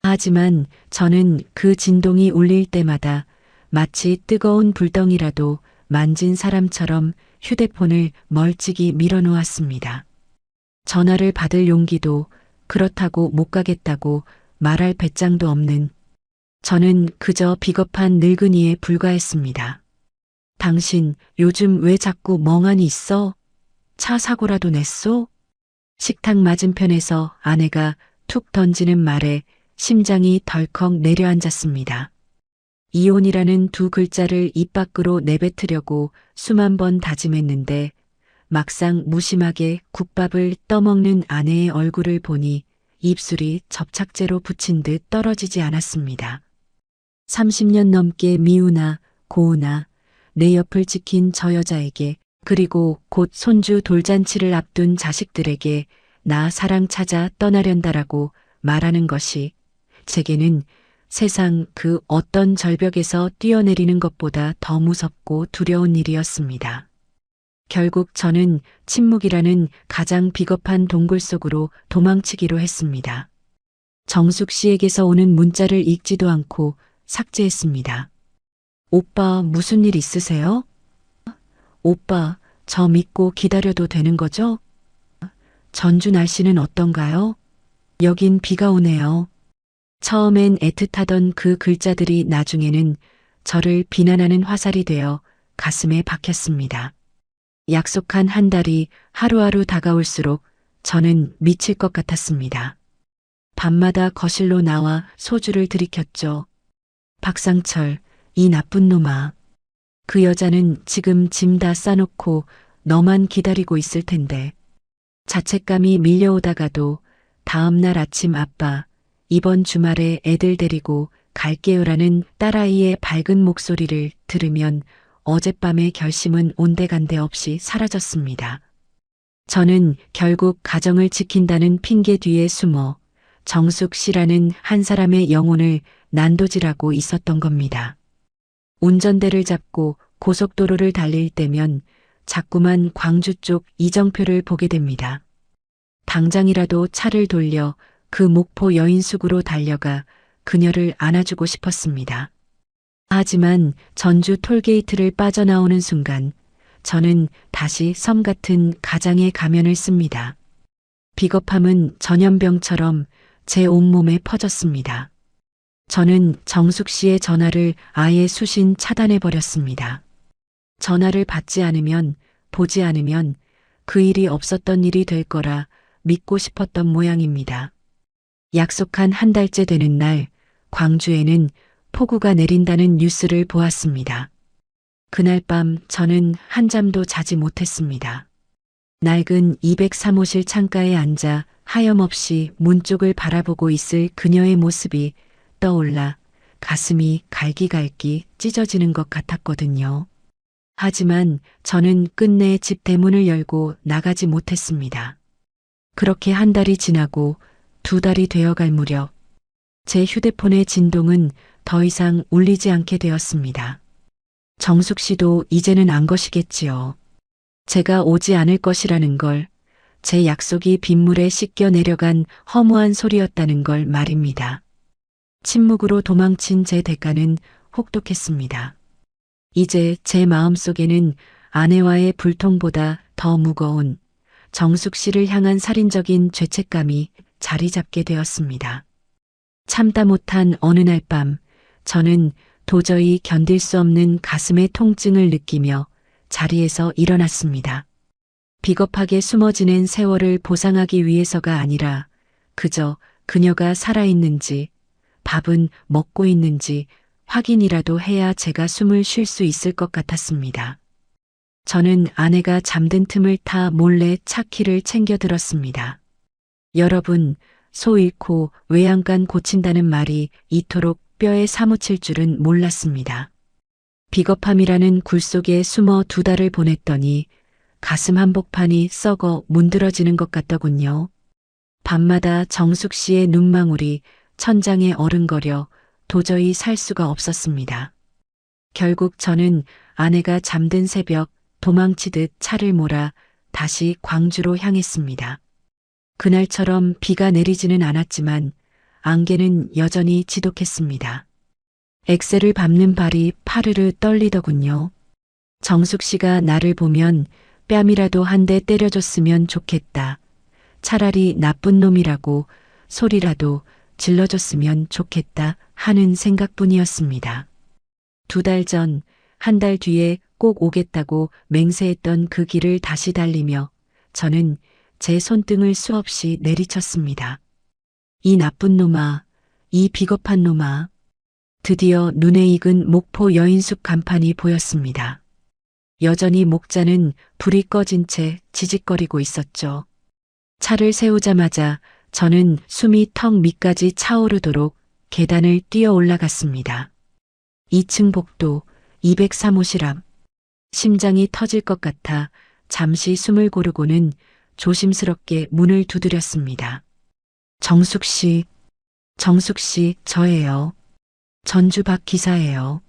하지만 저는 그 진동이 울릴 때마다 마치 뜨거운 불덩이라도 만진 사람처럼 휴대폰을 멀찍이 밀어놓았습니다. 전화를 받을 용기도, 그렇다고 못 가겠다고 말할 배짱도 없는, 저는 그저 비겁한 늙은이에 불과했습니다. 당신 요즘 왜 자꾸 멍하니 있어? 차 사고라도 냈어? 식탁 맞은편에서 아내가 툭 던지는 말에 심장이 덜컥 내려앉았습니다. 이혼이라는 두 글자를 입 밖으로 내뱉으려고 수만 번 다짐했는데 막상 무심하게 국밥을 떠먹는 아내의 얼굴을 보니 입술이 접착제로 붙인 듯 떨어지지 않았습니다. 30년 넘게 미우나 고우나 내 옆을 지킨 저 여자에게, 그리고 곧 손주 돌잔치를 앞둔 자식들에게 나 사랑 찾아 떠나련다라고 말하는 것이 제게는 세상 그 어떤 절벽에서 뛰어내리는 것보다 더 무섭고 두려운 일이었습니다. 결국 저는 침묵이라는 가장 비겁한 동굴 속으로 도망치기로 했습니다. 정숙 씨에게서 오는 문자를 읽지도 않고 삭제했습니다. 오빠 무슨 일 있으세요? 오빠 저 믿고 기다려도 되는 거죠? 전주 날씨는 어떤가요? 여긴 비가 오네요. 처음엔 애틋하던 그 글자들이 나중에는 저를 비난하는 화살이 되어 가슴에 박혔습니다. 약속한 한 달이 하루하루 다가올수록 저는 미칠 것 같았습니다. 밤마다 거실로 나와 소주를 들이켰죠. 박상철, 이 나쁜 놈아. 그 여자는 지금 짐 다 싸놓고 너만 기다리고 있을 텐데. 자책감이 밀려오다가도 다음날 아침 아빠, 이번 주말에 애들 데리고 갈게요라는 딸아이의 밝은 목소리를 들으면 어젯밤의 결심은 온데간데 없이 사라졌습니다. 저는 결국 가정을 지킨다는 핑계 뒤에 숨어 정숙 씨라는 한 사람의 영혼을 난도질하고 있었던 겁니다. 운전대를 잡고 고속도로를 달릴 때면 자꾸만 광주 쪽 이정표를 보게 됩니다. 당장이라도 차를 돌려 그 목포 여인숙으로 달려가 그녀를 안아주고 싶었습니다. 하지만 전주 톨게이트를 빠져나오는 순간 저는 다시 섬 같은 가장의 가면을 씁니다. 비겁함은 전염병처럼 제 온몸에 퍼졌습니다. 저는 정숙 씨의 전화를 아예 수신 차단해버렸습니다. 전화를 받지 않으면, 보지 않으면 그 일이 없었던 일이 될 거라 믿고 싶었던 모양입니다. 약속한 한 달째 되는 날, 광주에는 폭우가 내린다는 뉴스를 보았습니다. 그날 밤 저는 한잠도 자지 못했습니다. 낡은 203호실 창가에 앉아 하염없이 문 쪽을 바라보고 있을 그녀의 모습이 떠올라 가슴이 갈기갈기 찢어지는 것 같았거든요. 하지만 저는 끝내 집 대문을 열고 나가지 못했습니다. 그렇게 한 달이 지나고 두 달이 되어갈 무렵 제 휴대폰의 진동은 더 이상 울리지 않게 되었습니다. 정숙 씨도 이제는 안 것이겠지요. 제가 오지 않을 것이라는 걸, 제 약속이 빗물에 씻겨 내려간 허무한 소리였다는 걸 말입니다. 침묵으로 도망친 제 대가는 혹독했습니다. 이제 제 마음속에는 아내와의 불통보다 더 무거운 정숙 씨를 향한 살인적인 죄책감이 자리 잡게 되었습니다. 참다 못한 어느 날 밤, 저는 도저히 견딜 수 없는 가슴의 통증을 느끼며 자리에서 일어났습니다. 비겁하게 숨어 지낸 세월을 보상하기 위해서가 아니라 그저 그녀가 살아있는지, 밥은 먹고 있는지 확인이라도 해야 제가 숨을 쉴 수 있을 것 같았습니다. 저는 아내가 잠든 틈을 타 몰래 차 키를 챙겨 들었습니다. 여러분, 소 잃고 외양간 고친다는 말이 이토록 뼈에 사무칠 줄은 몰랐습니다. 비겁함이라는 굴 속에 숨어 두 달을 보냈더니 가슴 한복판이 썩어 문드러지는 것 같더군요. 밤마다 정숙 씨의 눈망울이 천장에 어른거려 도저히 살 수가 없었습니다. 결국 저는 아내가 잠든 새벽 도망치듯 차를 몰아 다시 광주로 향했습니다. 그날처럼 비가 내리지는 않았지만 안개는 여전히 지독했습니다. 엑셀을 밟는 발이 파르르 떨리더군요. 정숙 씨가 나를 보면 뺨이라도 한 대 때려줬으면 좋겠다. 차라리 나쁜 놈이라고 소리라도 질러줬으면 좋겠다 하는 생각뿐이었습니다. 2달 전, 1달 뒤에 꼭 오겠다고 맹세했던 그 길을 다시 달리며 저는 제 손등을 수없이 내리쳤습니다. 이 나쁜 놈아, 이 비겁한 놈아. 드디어 눈에 익은 목포 여인숙 간판이 보였습니다. 여전히 목자는 불이 꺼진 채 지직거리고 있었죠. 차를 세우자마자 저는 숨이 턱 밑까지 차오르도록 계단을 뛰어 올라갔습니다. 2층 복도 203호실 앞. 심장이 터질 것 같아 잠시 숨을 고르고는 조심스럽게 문을 두드렸습니다. 정숙 씨, 저예요. 전주 박 기사예요.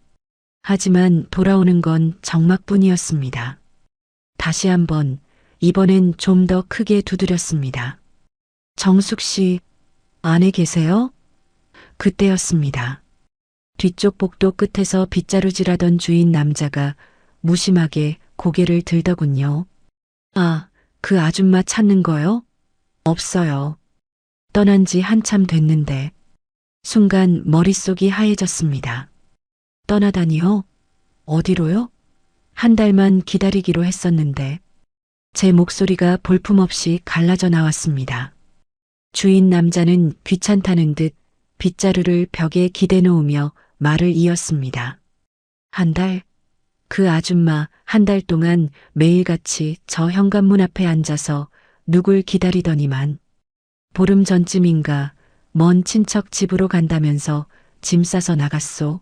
하지만 돌아오는 건 정막뿐이었습니다. 다시 한번, 이번엔 좀 더 크게 두드렸습니다. 정숙 씨, 안에 계세요? 그때였습니다. 뒤쪽 복도 끝에서 빗자루질하던 주인 남자가 무심하게 고개를 들더군요. 아, 그 아줌마 찾는 거요? 없어요. 떠난 지 한참 됐는데. 순간 머릿속이 하얘졌습니다. 떠나다니요? 어디로요? 1달만 기다리기로 했었는데. 제 목소리가 볼품없이 갈라져 나왔습니다. 주인 남자는 귀찮다는 듯 빗자루를 벽에 기대 놓으며 말을 이었습니다. 1달? 그 아줌마 1달 동안 매일같이 저 현관문 앞에 앉아서 누굴 기다리더니만 보름 전쯤인가 먼 친척 집으로 간다면서 짐 싸서 나갔소.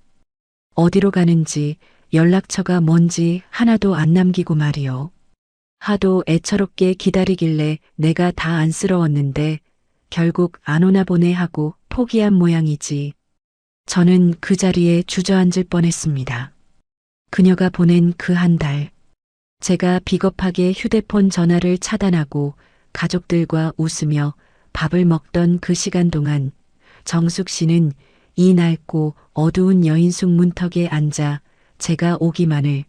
어디로 가는지 연락처가 뭔지 하나도 안 남기고 말이요. 하도 애처롭게 기다리길래 내가 다 안쓰러웠는데 결국 안 오나 보네 하고 포기한 모양이지. 저는 그 자리에 주저앉을 뻔했습니다. 그녀가 보낸 그 1달. 제가 비겁하게 휴대폰 전화를 차단하고 가족들과 웃으며 밥을 먹던 그 시간 동안 정숙 씨는 이 낡고 어두운 여인숙 문턱에 앉아 제가 오기만을,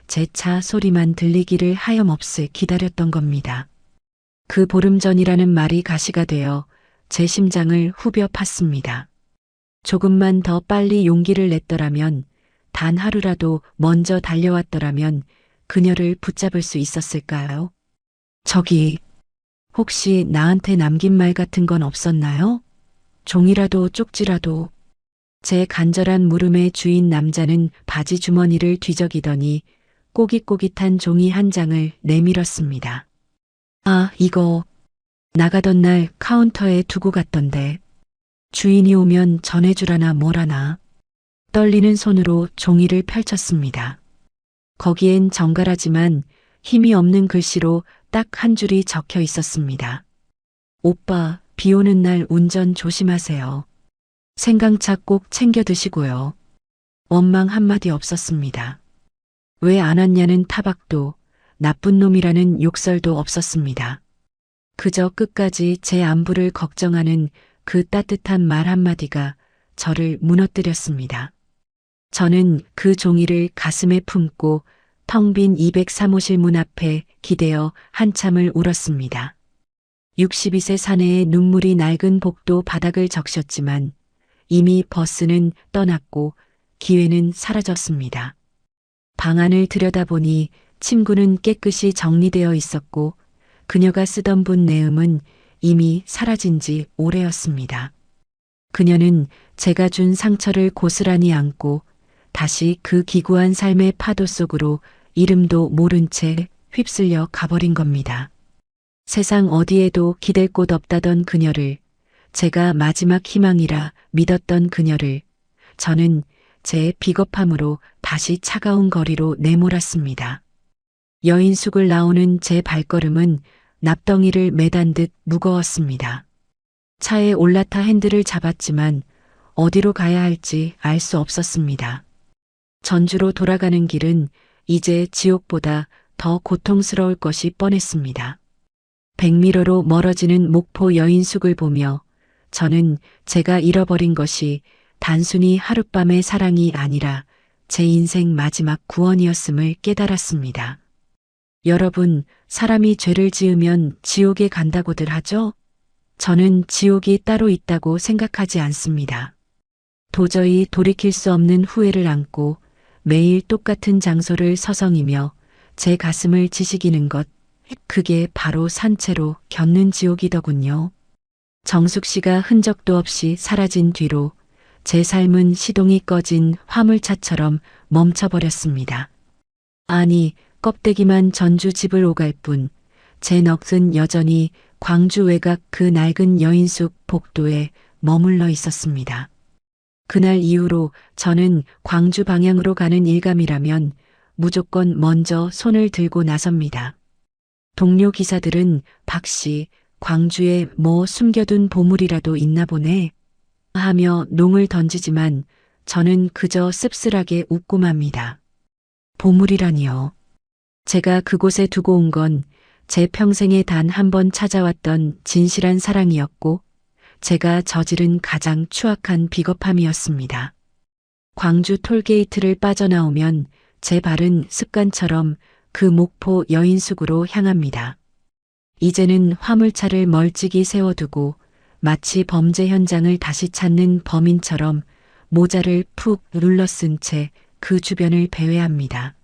제 차 소리만 들리기를 하염없이 기다렸던 겁니다. 그 보름 전이라는 말이 가시가 되어 제 심장을 후벼 팠습니다. 조금만 더 빨리 용기를 냈더라면, 단 하루라도 먼저 달려왔더라면 그녀를 붙잡을 수 있었을까요? 저기, 혹시 나한테 남긴 말 같은 건 없었나요? 종이라도 쪽지라도. 제 간절한 물음에 주인 남자는 바지 주머니를 뒤적이더니 꼬깃꼬깃한 종이 1장을 내밀었습니다. 아, 이거 나가던 날 카운터에 두고 갔던데. 주인이 오면 전해주라나 뭐라나. 떨리는 손으로 종이를 펼쳤습니다. 거기엔 정갈하지만 힘이 없는 글씨로 딱 한 줄이 적혀 있었습니다. 오빠, 비 오는 날 운전 조심하세요. 생강차 꼭 챙겨 드시고요. 원망 한마디 없었습니다. 왜 안 왔냐는 타박도, 나쁜 놈이라는 욕설도 없었습니다. 그저 끝까지 제 안부를 걱정하는 그 따뜻한 말 한마디가 저를 무너뜨렸습니다. 저는 그 종이를 가슴에 품고 텅 빈 203호실 문 앞에 기대어 한참을 울었습니다. 62세 사내의 눈물이 낡은 복도 바닥을 적셨지만 이미 버스는 떠났고 기회는 사라졌습니다. 방 안을 들여다보니 침구는 깨끗이 정리되어 있었고 그녀가 쓰던 분 내음은 이미 사라진 지 오래였습니다. 그녀는 제가 준 상처를 고스란히 안고 다시 그 기구한 삶의 파도 속으로 이름도 모른 채 휩쓸려 가버린 겁니다. 세상 어디에도 기댈 곳 없다던 그녀를, 제가 마지막 희망이라 믿었던 그녀를 저는 제 비겁함으로 다시 차가운 거리로 내몰았습니다. 여인숙을 나오는 제 발걸음은 납덩이를 매단 듯 무거웠습니다. 차에 올라타 핸들을 잡았지만 어디로 가야 할지 알 수 없었습니다. 전주로 돌아가는 길은 이제 지옥보다 더 고통스러울 것이 뻔했습니다. 백미러로 멀어지는 목포 여인숙을 보며 저는 제가 잃어버린 것이 단순히 하룻밤의 사랑이 아니라 제 인생 마지막 구원이었음을 깨달았습니다. 여러분, 사람이 죄를 지으면 지옥에 간다고들 하죠? 저는 지옥이 따로 있다고 생각하지 않습니다. 도저히 돌이킬 수 없는 후회를 안고 매일 똑같은 장소를 서성이며 제 가슴을 지식이는 것, 그게 바로 산채로 겪는 지옥이더군요. 정숙 씨가 흔적도 없이 사라진 뒤로 제 삶은 시동이 꺼진 화물차처럼 멈춰버렸습니다. 아니, 껍데기만 전주 집을 오갈 뿐, 제 넋은 여전히 광주 외곽 그 낡은 여인숙 복도에 머물러 있었습니다. 그날 이후로 저는 광주 방향으로 가는 일감이라면 무조건 먼저 손을 들고 나섭니다. 동료 기사들은 박 씨, 광주에 뭐 숨겨둔 보물이라도 있나 보네 하며 농을 던지지만 저는 그저 씁쓸하게 웃고 맙니다. 보물이라니요. 제가 그곳에 두고 온 건 제 평생에 단 한 번 찾아왔던 진실한 사랑이었고 제가 저지른 가장 추악한 비겁함이었습니다. 광주 톨게이트를 빠져나오면 제 발은 습관처럼 그 목포 여인숙으로 향합니다. 이제는 화물차를 멀찍이 세워두고 마치 범죄 현장을 다시 찾는 범인처럼 모자를 푹 눌러쓴 채 그 주변을 배회합니다.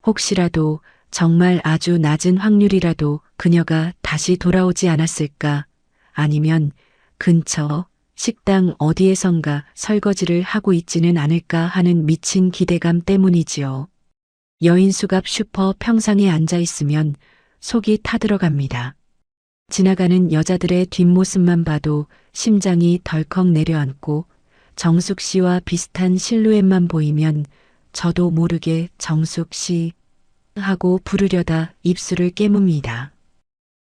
혹시라도 정말 아주 낮은 확률이라도 그녀가 다시 돌아오지 않았을까, 아니면 근처 식당 어디에선가 설거지를 하고 있지는 않을까 하는 미친 기대감 때문이지요. 여인숙 앞 슈퍼 평상에 앉아 있으면 속이 타들어갑니다. 지나가는 여자들의 뒷모습만 봐도 심장이 덜컥 내려앉고 정숙 씨와 비슷한 실루엣만 보이면 저도 모르게 정숙 씨 하고 부르려다 입술을 깨뭅니다.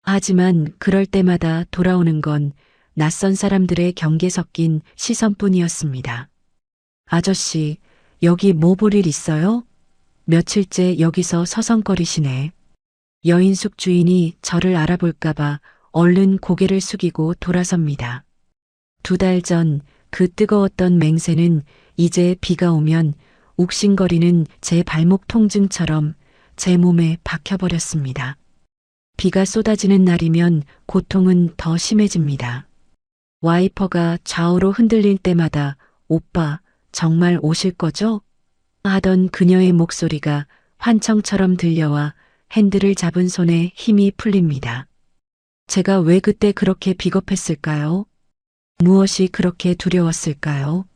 하지만 그럴 때마다 돌아오는 건 낯선 사람들의 경계 섞인 시선뿐이었습니다. 아저씨, 여기 뭐 볼 일 있어요? 며칠째 여기서 서성거리시네. 여인숙 주인이 저를 알아볼까봐 얼른 고개를 숙이고 돌아섭니다. 2달 전 그 뜨거웠던 맹세는 이제 비가 오면 욱신거리는 제 발목 통증처럼 제 몸에 박혀버렸습니다. 비가 쏟아지는 날이면 고통은 더 심해집니다. 와이퍼가 좌우로 흔들릴 때마다 오빠, 정말 오실 거죠? 하던 그녀의 목소리가 환청처럼 들려와 핸들을 잡은 손에 힘이 풀립니다. 제가 왜 그때 그렇게 비겁했을까요? 무엇이 그렇게 두려웠을까요?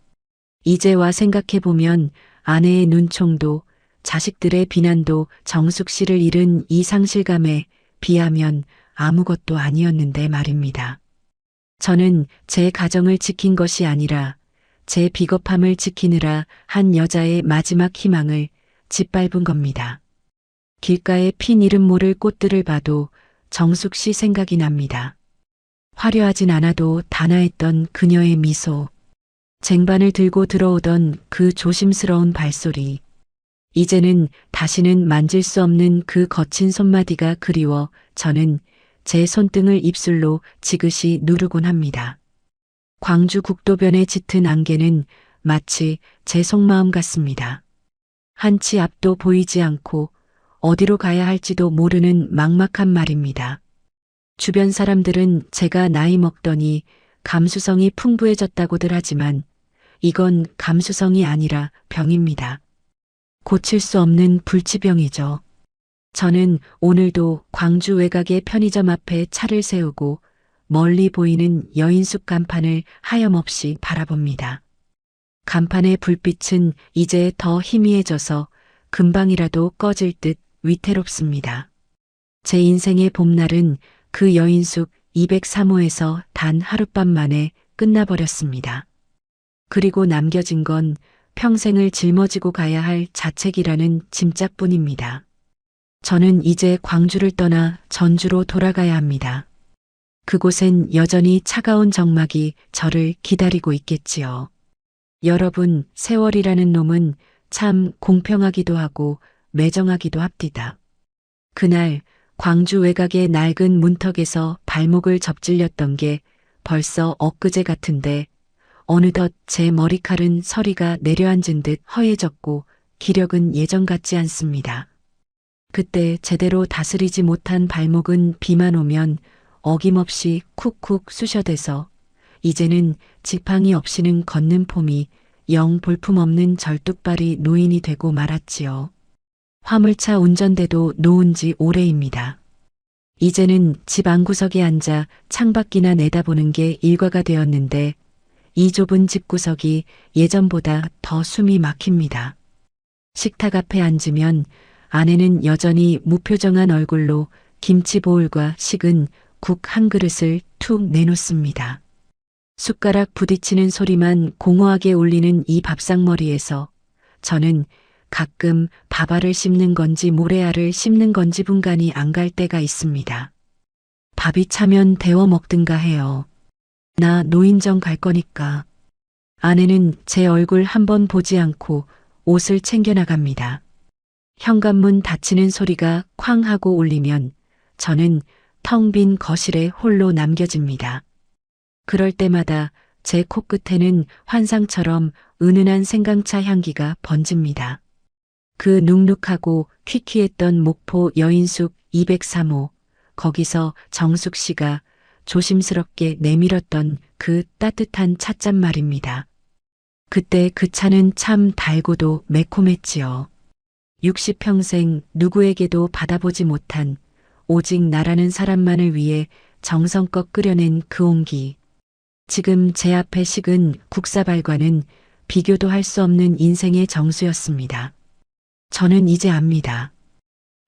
이제와 생각해보면 아내의 눈총도 자식들의 비난도 정숙 씨를 잃은 이 상실감에 비하면 아무것도 아니었는데 말입니다. 저는 제 가정을 지킨 것이 아니라 제 비겁함을 지키느라 한 여자의 마지막 희망을 짓밟은 겁니다. 길가에 핀 이름 모를 꽃들을 봐도 정숙 씨 생각이 납니다. 화려하진 않아도 단아했던 그녀의 미소, 쟁반을 들고 들어오던 그 조심스러운 발소리, 이제는 다시는 만질 수 없는 그 거친 손마디가 그리워 저는 제 손등을 입술로 지그시 누르곤 합니다. 광주 국도변에 짙은 안개는 마치 제 속마음 같습니다. 한치 앞도 보이지 않고 어디로 가야 할지도 모르는 막막한 말입니다. 주변 사람들은 제가 나이 먹더니 감수성이 풍부해졌다고들 하지만 이건 감수성이 아니라 병입니다. 고칠 수 없는 불치병이죠. 저는 오늘도 광주 외곽의 편의점 앞에 차를 세우고 멀리 보이는 여인숙 간판을 하염없이 바라봅니다. 간판의 불빛은 이제 더 희미해져서 금방이라도 꺼질 듯 위태롭습니다. 제 인생의 봄날은 그 여인숙 203호에서 단 하룻밤 만에 끝나버렸습니다. 그리고 남겨진 건 평생을 짊어지고 가야 할 자책이라는 짐짝뿐입니다. 저는 이제 광주를 떠나 전주로 돌아가야 합니다. 그곳엔 여전히 차가운 정막이 저를 기다리고 있겠지요. 여러분, 세월이라는 놈은 참 공평하기도 하고 매정하기도 합디다. 그날 광주 외곽의 낡은 문턱에서 발목을 접질렸던 게 벌써 엊그제 같은데 어느덧 제 머리칼은 서리가 내려앉은 듯 허해졌고 기력은 예전 같지 않습니다. 그때 제대로 다스리지 못한 발목은 비만 오면 어김없이 쿡쿡 쑤셔대서 이제는 지팡이 없이는 걷는 폼이 영 볼품없는 절뚝발이 노인이 되고 말았지요. 화물차 운전대도 놓은 지 오래입니다. 이제는 집 안구석에 앉아 창밖이나 내다보는 게 일과가 되었는데 이 좁은 집구석이 예전보다 더 숨이 막힙니다. 식탁 앞에 앉으면 아내는 여전히 무표정한 얼굴로 김치보울과 식은 국 한 그릇을 툭 내놓습니다. 숟가락 부딪히는 소리만 공허하게 울리는 이 밥상머리에서 저는 가끔 밥알을 씹는 건지 모래알을 씹는 건지 분간이 안 갈 때가 있습니다. 밥이 차면 데워 먹든가 해요. 나 노인정 갈 거니까. 아내는 제 얼굴 한번 보지 않고 옷을 챙겨 나갑니다. 현관문 닫히는 소리가 쾅 하고 울리면 저는 텅 빈 거실에 홀로 남겨집니다. 그럴 때마다 제 코끝에는 환상처럼 은은한 생강차 향기가 번집니다. 그 눅눅하고 퀴퀴했던 목포 여인숙 203호, 거기서 정숙 씨가 조심스럽게 내밀었던 그 따뜻한 찻잔 말입니다. 그때 그 차는 참 달고도 매콤했지요. 60평생 누구에게도 받아보지 못한 오직 나라는 사람만을 위해 정성껏 끓여낸 그 온기. 지금 제 앞에 식은 국사발과는 비교도 할 수 없는 인생의 정수였습니다. 저는 이제 압니다.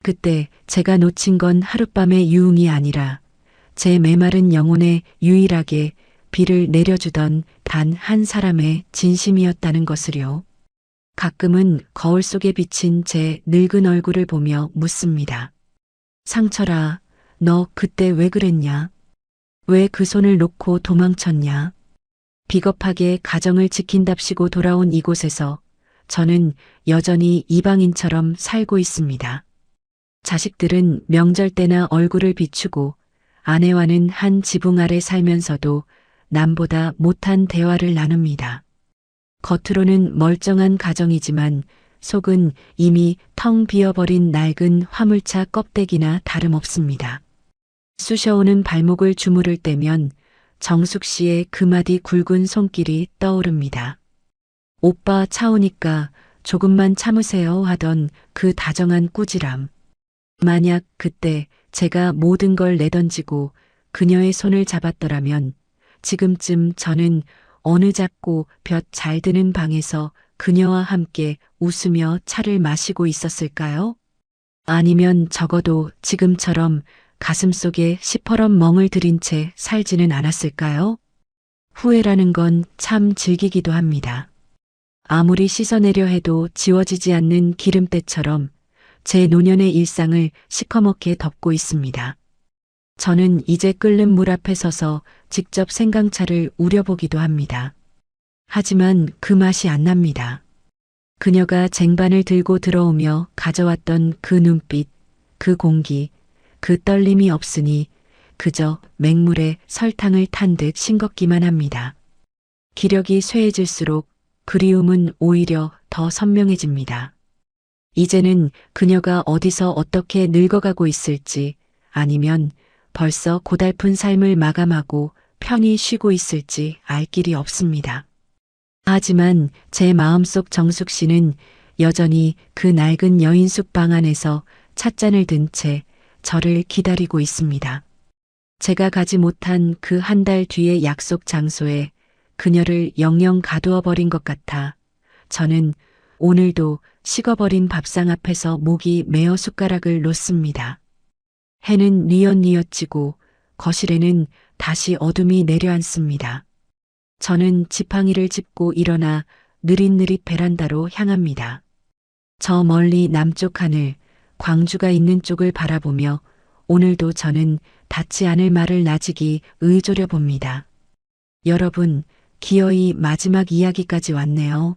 그때 제가 놓친 건 하룻밤의 유흥이 아니라 제 메마른 영혼에 유일하게 비를 내려주던 단 한 사람의 진심이었다는 것을요. 가끔은 거울 속에 비친 제 늙은 얼굴을 보며 묻습니다. 상철아, 너 그때 왜 그랬냐? 왜 그 손을 놓고 도망쳤냐? 비겁하게 가정을 지킨답시고 돌아온 이곳에서 저는 여전히 이방인처럼 살고 있습니다. 자식들은 명절 때나 얼굴을 비추고 아내와는 한 지붕 아래 살면서도 남보다 못한 대화를 나눕니다. 겉으로는 멀쩡한 가정이지만 속은 이미 텅 비어버린 낡은 화물차 껍데기나 다름없습니다. 쑤셔오는 발목을 주무를 때면 정숙 씨의 그 마디 굵은 손길이 떠오릅니다. 오빠 차오니까 조금만 참으세요 하던 그 다정한 꾸지람. 만약 그때 제가 모든 걸 내던지고 그녀의 손을 잡았더라면 지금쯤 저는 어느 작고 볕 잘 드는 방에서 그녀와 함께 웃으며 차를 마시고 있었을까요? 아니면 적어도 지금처럼 가슴속에 시퍼런 멍을 들인 채 살지는 않았을까요? 후회라는 건 참 즐기기도 합니다. 아무리 씻어내려 해도 지워지지 않는 기름때처럼 제 노년의 일상을 시커멓게 덮고 있습니다. 저는 이제 끓는 물 앞에 서서 직접 생강차를 우려보기도 합니다. 하지만 그 맛이 안 납니다. 그녀가 쟁반을 들고 들어오며 가져왔던 그 눈빛, 그 공기, 그 떨림이 없으니 그저 맹물에 설탕을 탄 듯 싱겁기만 합니다. 기력이 쇠해질수록 그리움은 오히려 더 선명해집니다. 이제는 그녀가 어디서 어떻게 늙어가고 있을지 아니면 벌써 고달픈 삶을 마감하고 편히 쉬고 있을지 알 길이 없습니다. 하지만 제 마음속 정숙 씨는 여전히 그 낡은 여인숙 방 안에서 찻잔을 든 채 저를 기다리고 있습니다. 제가 가지 못한 그 한 달 뒤의 약속 장소에 그녀를 영영 가두어 버린 것 같아 저는 오늘도 식어버린 밥상 앞에서 목이 메어 숟가락을 놓습니다. 해는 뉘엿뉘엿 지고 거실에는 다시 어둠이 내려앉습니다. 저는 지팡이를 짚고 일어나 느릿느릿 베란다로 향합니다. 저 멀리 남쪽 하늘, 광주가 있는 쪽을 바라보며 오늘도 저는 닿지 않을 말을 나직이 의조려 봅니다. 여러분, 기어이 마지막 이야기까지 왔네요.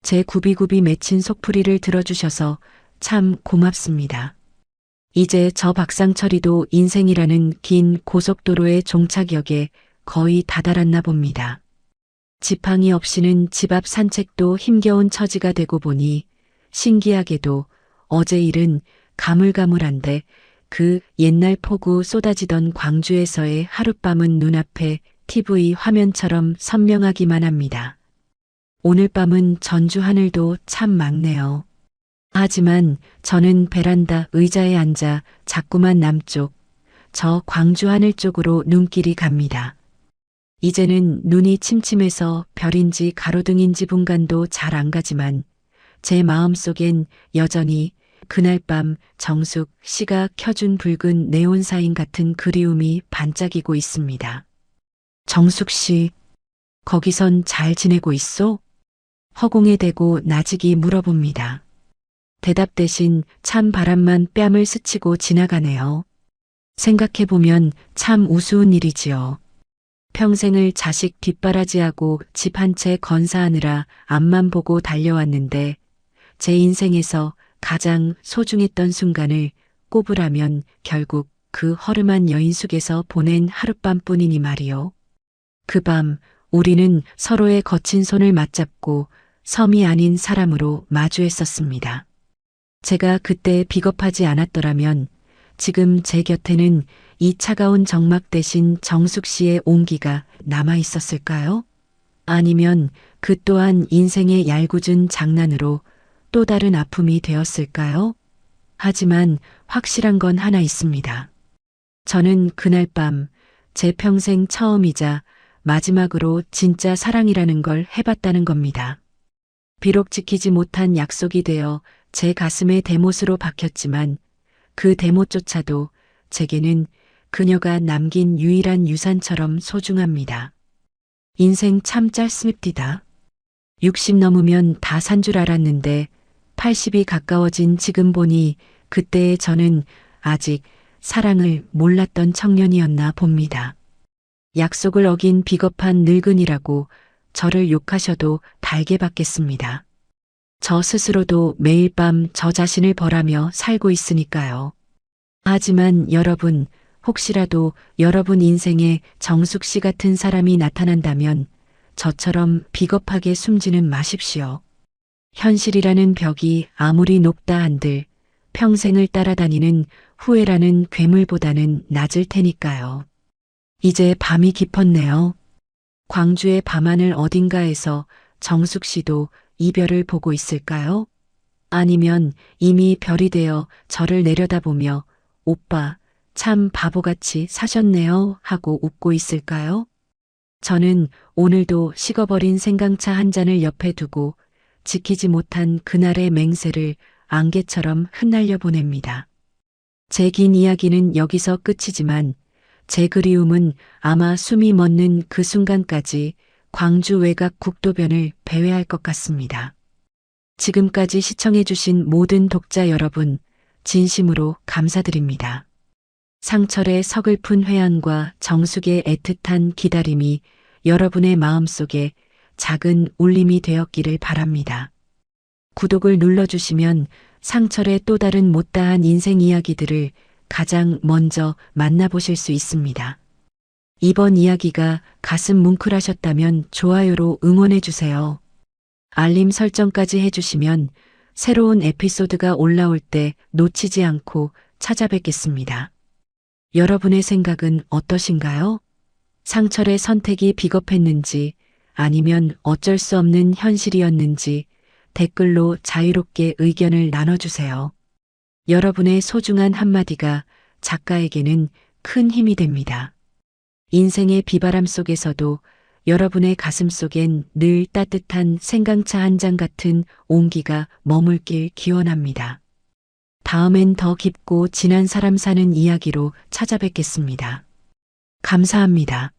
제 굽이굽이 맺힌 속풀이를 들어주셔서 참 고맙습니다. 이제 저 박상철이도 인생이라는 긴 고속도로의 종착역에 거의 다다랐나 봅니다. 지팡이 없이는 집 앞 산책도 힘겨운 처지가 되고 보니 신기하게도 어제 일은 가물가물한데 그 옛날 폭우 쏟아지던 광주에서의 하룻밤은 눈앞에 TV 화면처럼 선명하기만 합니다. 오늘 밤은 전주 하늘도 참 맑네요. 하지만 저는 베란다 의자에 앉아 자꾸만 남쪽, 저 광주 하늘 쪽으로 눈길이 갑니다. 이제는 눈이 침침해서 별인지 가로등인지 분간도 잘 안 가지만 제 마음속엔 여전히 그날 밤 정숙 씨가 켜준 붉은 네온사인 같은 그리움이 반짝이고 있습니다. 정숙 씨, 거기선 잘 지내고 있소? 허공에 대고 나직이 물어봅니다. 대답 대신 찬 바람만 뺨을 스치고 지나가네요. 생각해보면 참 우스운 일이지요. 평생을 자식 뒷바라지하고 집 한 채 건사하느라 앞만 보고 달려왔는데 제 인생에서 가장 소중했던 순간을 꼽으라면 결국 그 허름한 여인숙에서 보낸 하룻밤뿐이니 말이요. 그 밤 우리는 서로의 거친 손을 맞잡고 섬이 아닌 사람으로 마주했었습니다. 제가 그때 비겁하지 않았더라면 지금 제 곁에는 이 차가운 정막 대신 정숙 씨의 온기가 남아 있었을까요? 아니면 그 또한 인생의 얄궂은 장난으로 또 다른 아픔이 되었을까요? 하지만 확실한 건 하나 있습니다. 저는 그날 밤 제 평생 처음이자 마지막으로 진짜 사랑이라는 걸 해봤다는 겁니다. 비록 지키지 못한 약속이 되어 제 가슴에 대못으로 박혔지만 그 대못조차도 제게는 그녀가 남긴 유일한 유산처럼 소중합니다. 인생 참 짧습니다. 60 넘으면 다 산 줄 알았는데 80이 가까워진 지금 보니 그때의 저는 아직 사랑을 몰랐던 청년이었나 봅니다. 약속을 어긴 비겁한 늙은이라고 저를 욕하셔도 달게 받겠습니다. 저 스스로도 매일 밤 저 자신을 벌하며 살고 있으니까요. 하지만 여러분, 혹시라도 여러분 인생에 정숙 씨 같은 사람이 나타난다면 저처럼 비겁하게 숨지는 마십시오. 현실이라는 벽이 아무리 높다 한들 평생을 따라다니는 후회라는 괴물보다는 낮을 테니까요. 이제 밤이 깊었네요. 광주의 밤하늘 어딘가에서 정숙 씨도 이별을 보고 있을까요? 아니면 이미 별이 되어 저를 내려다보며 오빠 참 바보같이 사셨네요 하고 웃고 있을까요? 저는 오늘도 식어버린 생강차 한 잔을 옆에 두고 지키지 못한 그날의 맹세를 안개처럼 흩날려 보냅니다. 제 긴 이야기는 여기서 끝이지만 제 그리움은 아마 숨이 멎는 그 순간까지 광주 외곽 국도변을 배회할 것 같습니다. 지금까지 시청해주신 모든 독자 여러분, 진심으로 감사드립니다. 상철의 서글픈 회한과 정숙의 애틋한 기다림이 여러분의 마음속에 작은 울림이 되었기를 바랍니다. 구독을 눌러주시면 상철의 또 다른 못다한 인생 이야기들을 가장 먼저 만나보실 수 있습니다. 이번 이야기가 가슴 뭉클하셨다면 좋아요로 응원해주세요. 알림 설정까지 해주시면 새로운 에피소드가 올라올 때 놓치지 않고 찾아뵙겠습니다. 여러분의 생각은 어떠신가요? 상철의 선택이 비겁했는지 아니면 어쩔 수 없는 현실이었는지 댓글로 자유롭게 의견을 나눠주세요. 여러분의 소중한 한마디가 작가에게는 큰 힘이 됩니다. 인생의 비바람 속에서도 여러분의 가슴 속엔 늘 따뜻한 생강차 한 잔 같은 온기가 머물길 기원합니다. 다음엔 더 깊고 진한 사람 사는 이야기로 찾아뵙겠습니다. 감사합니다.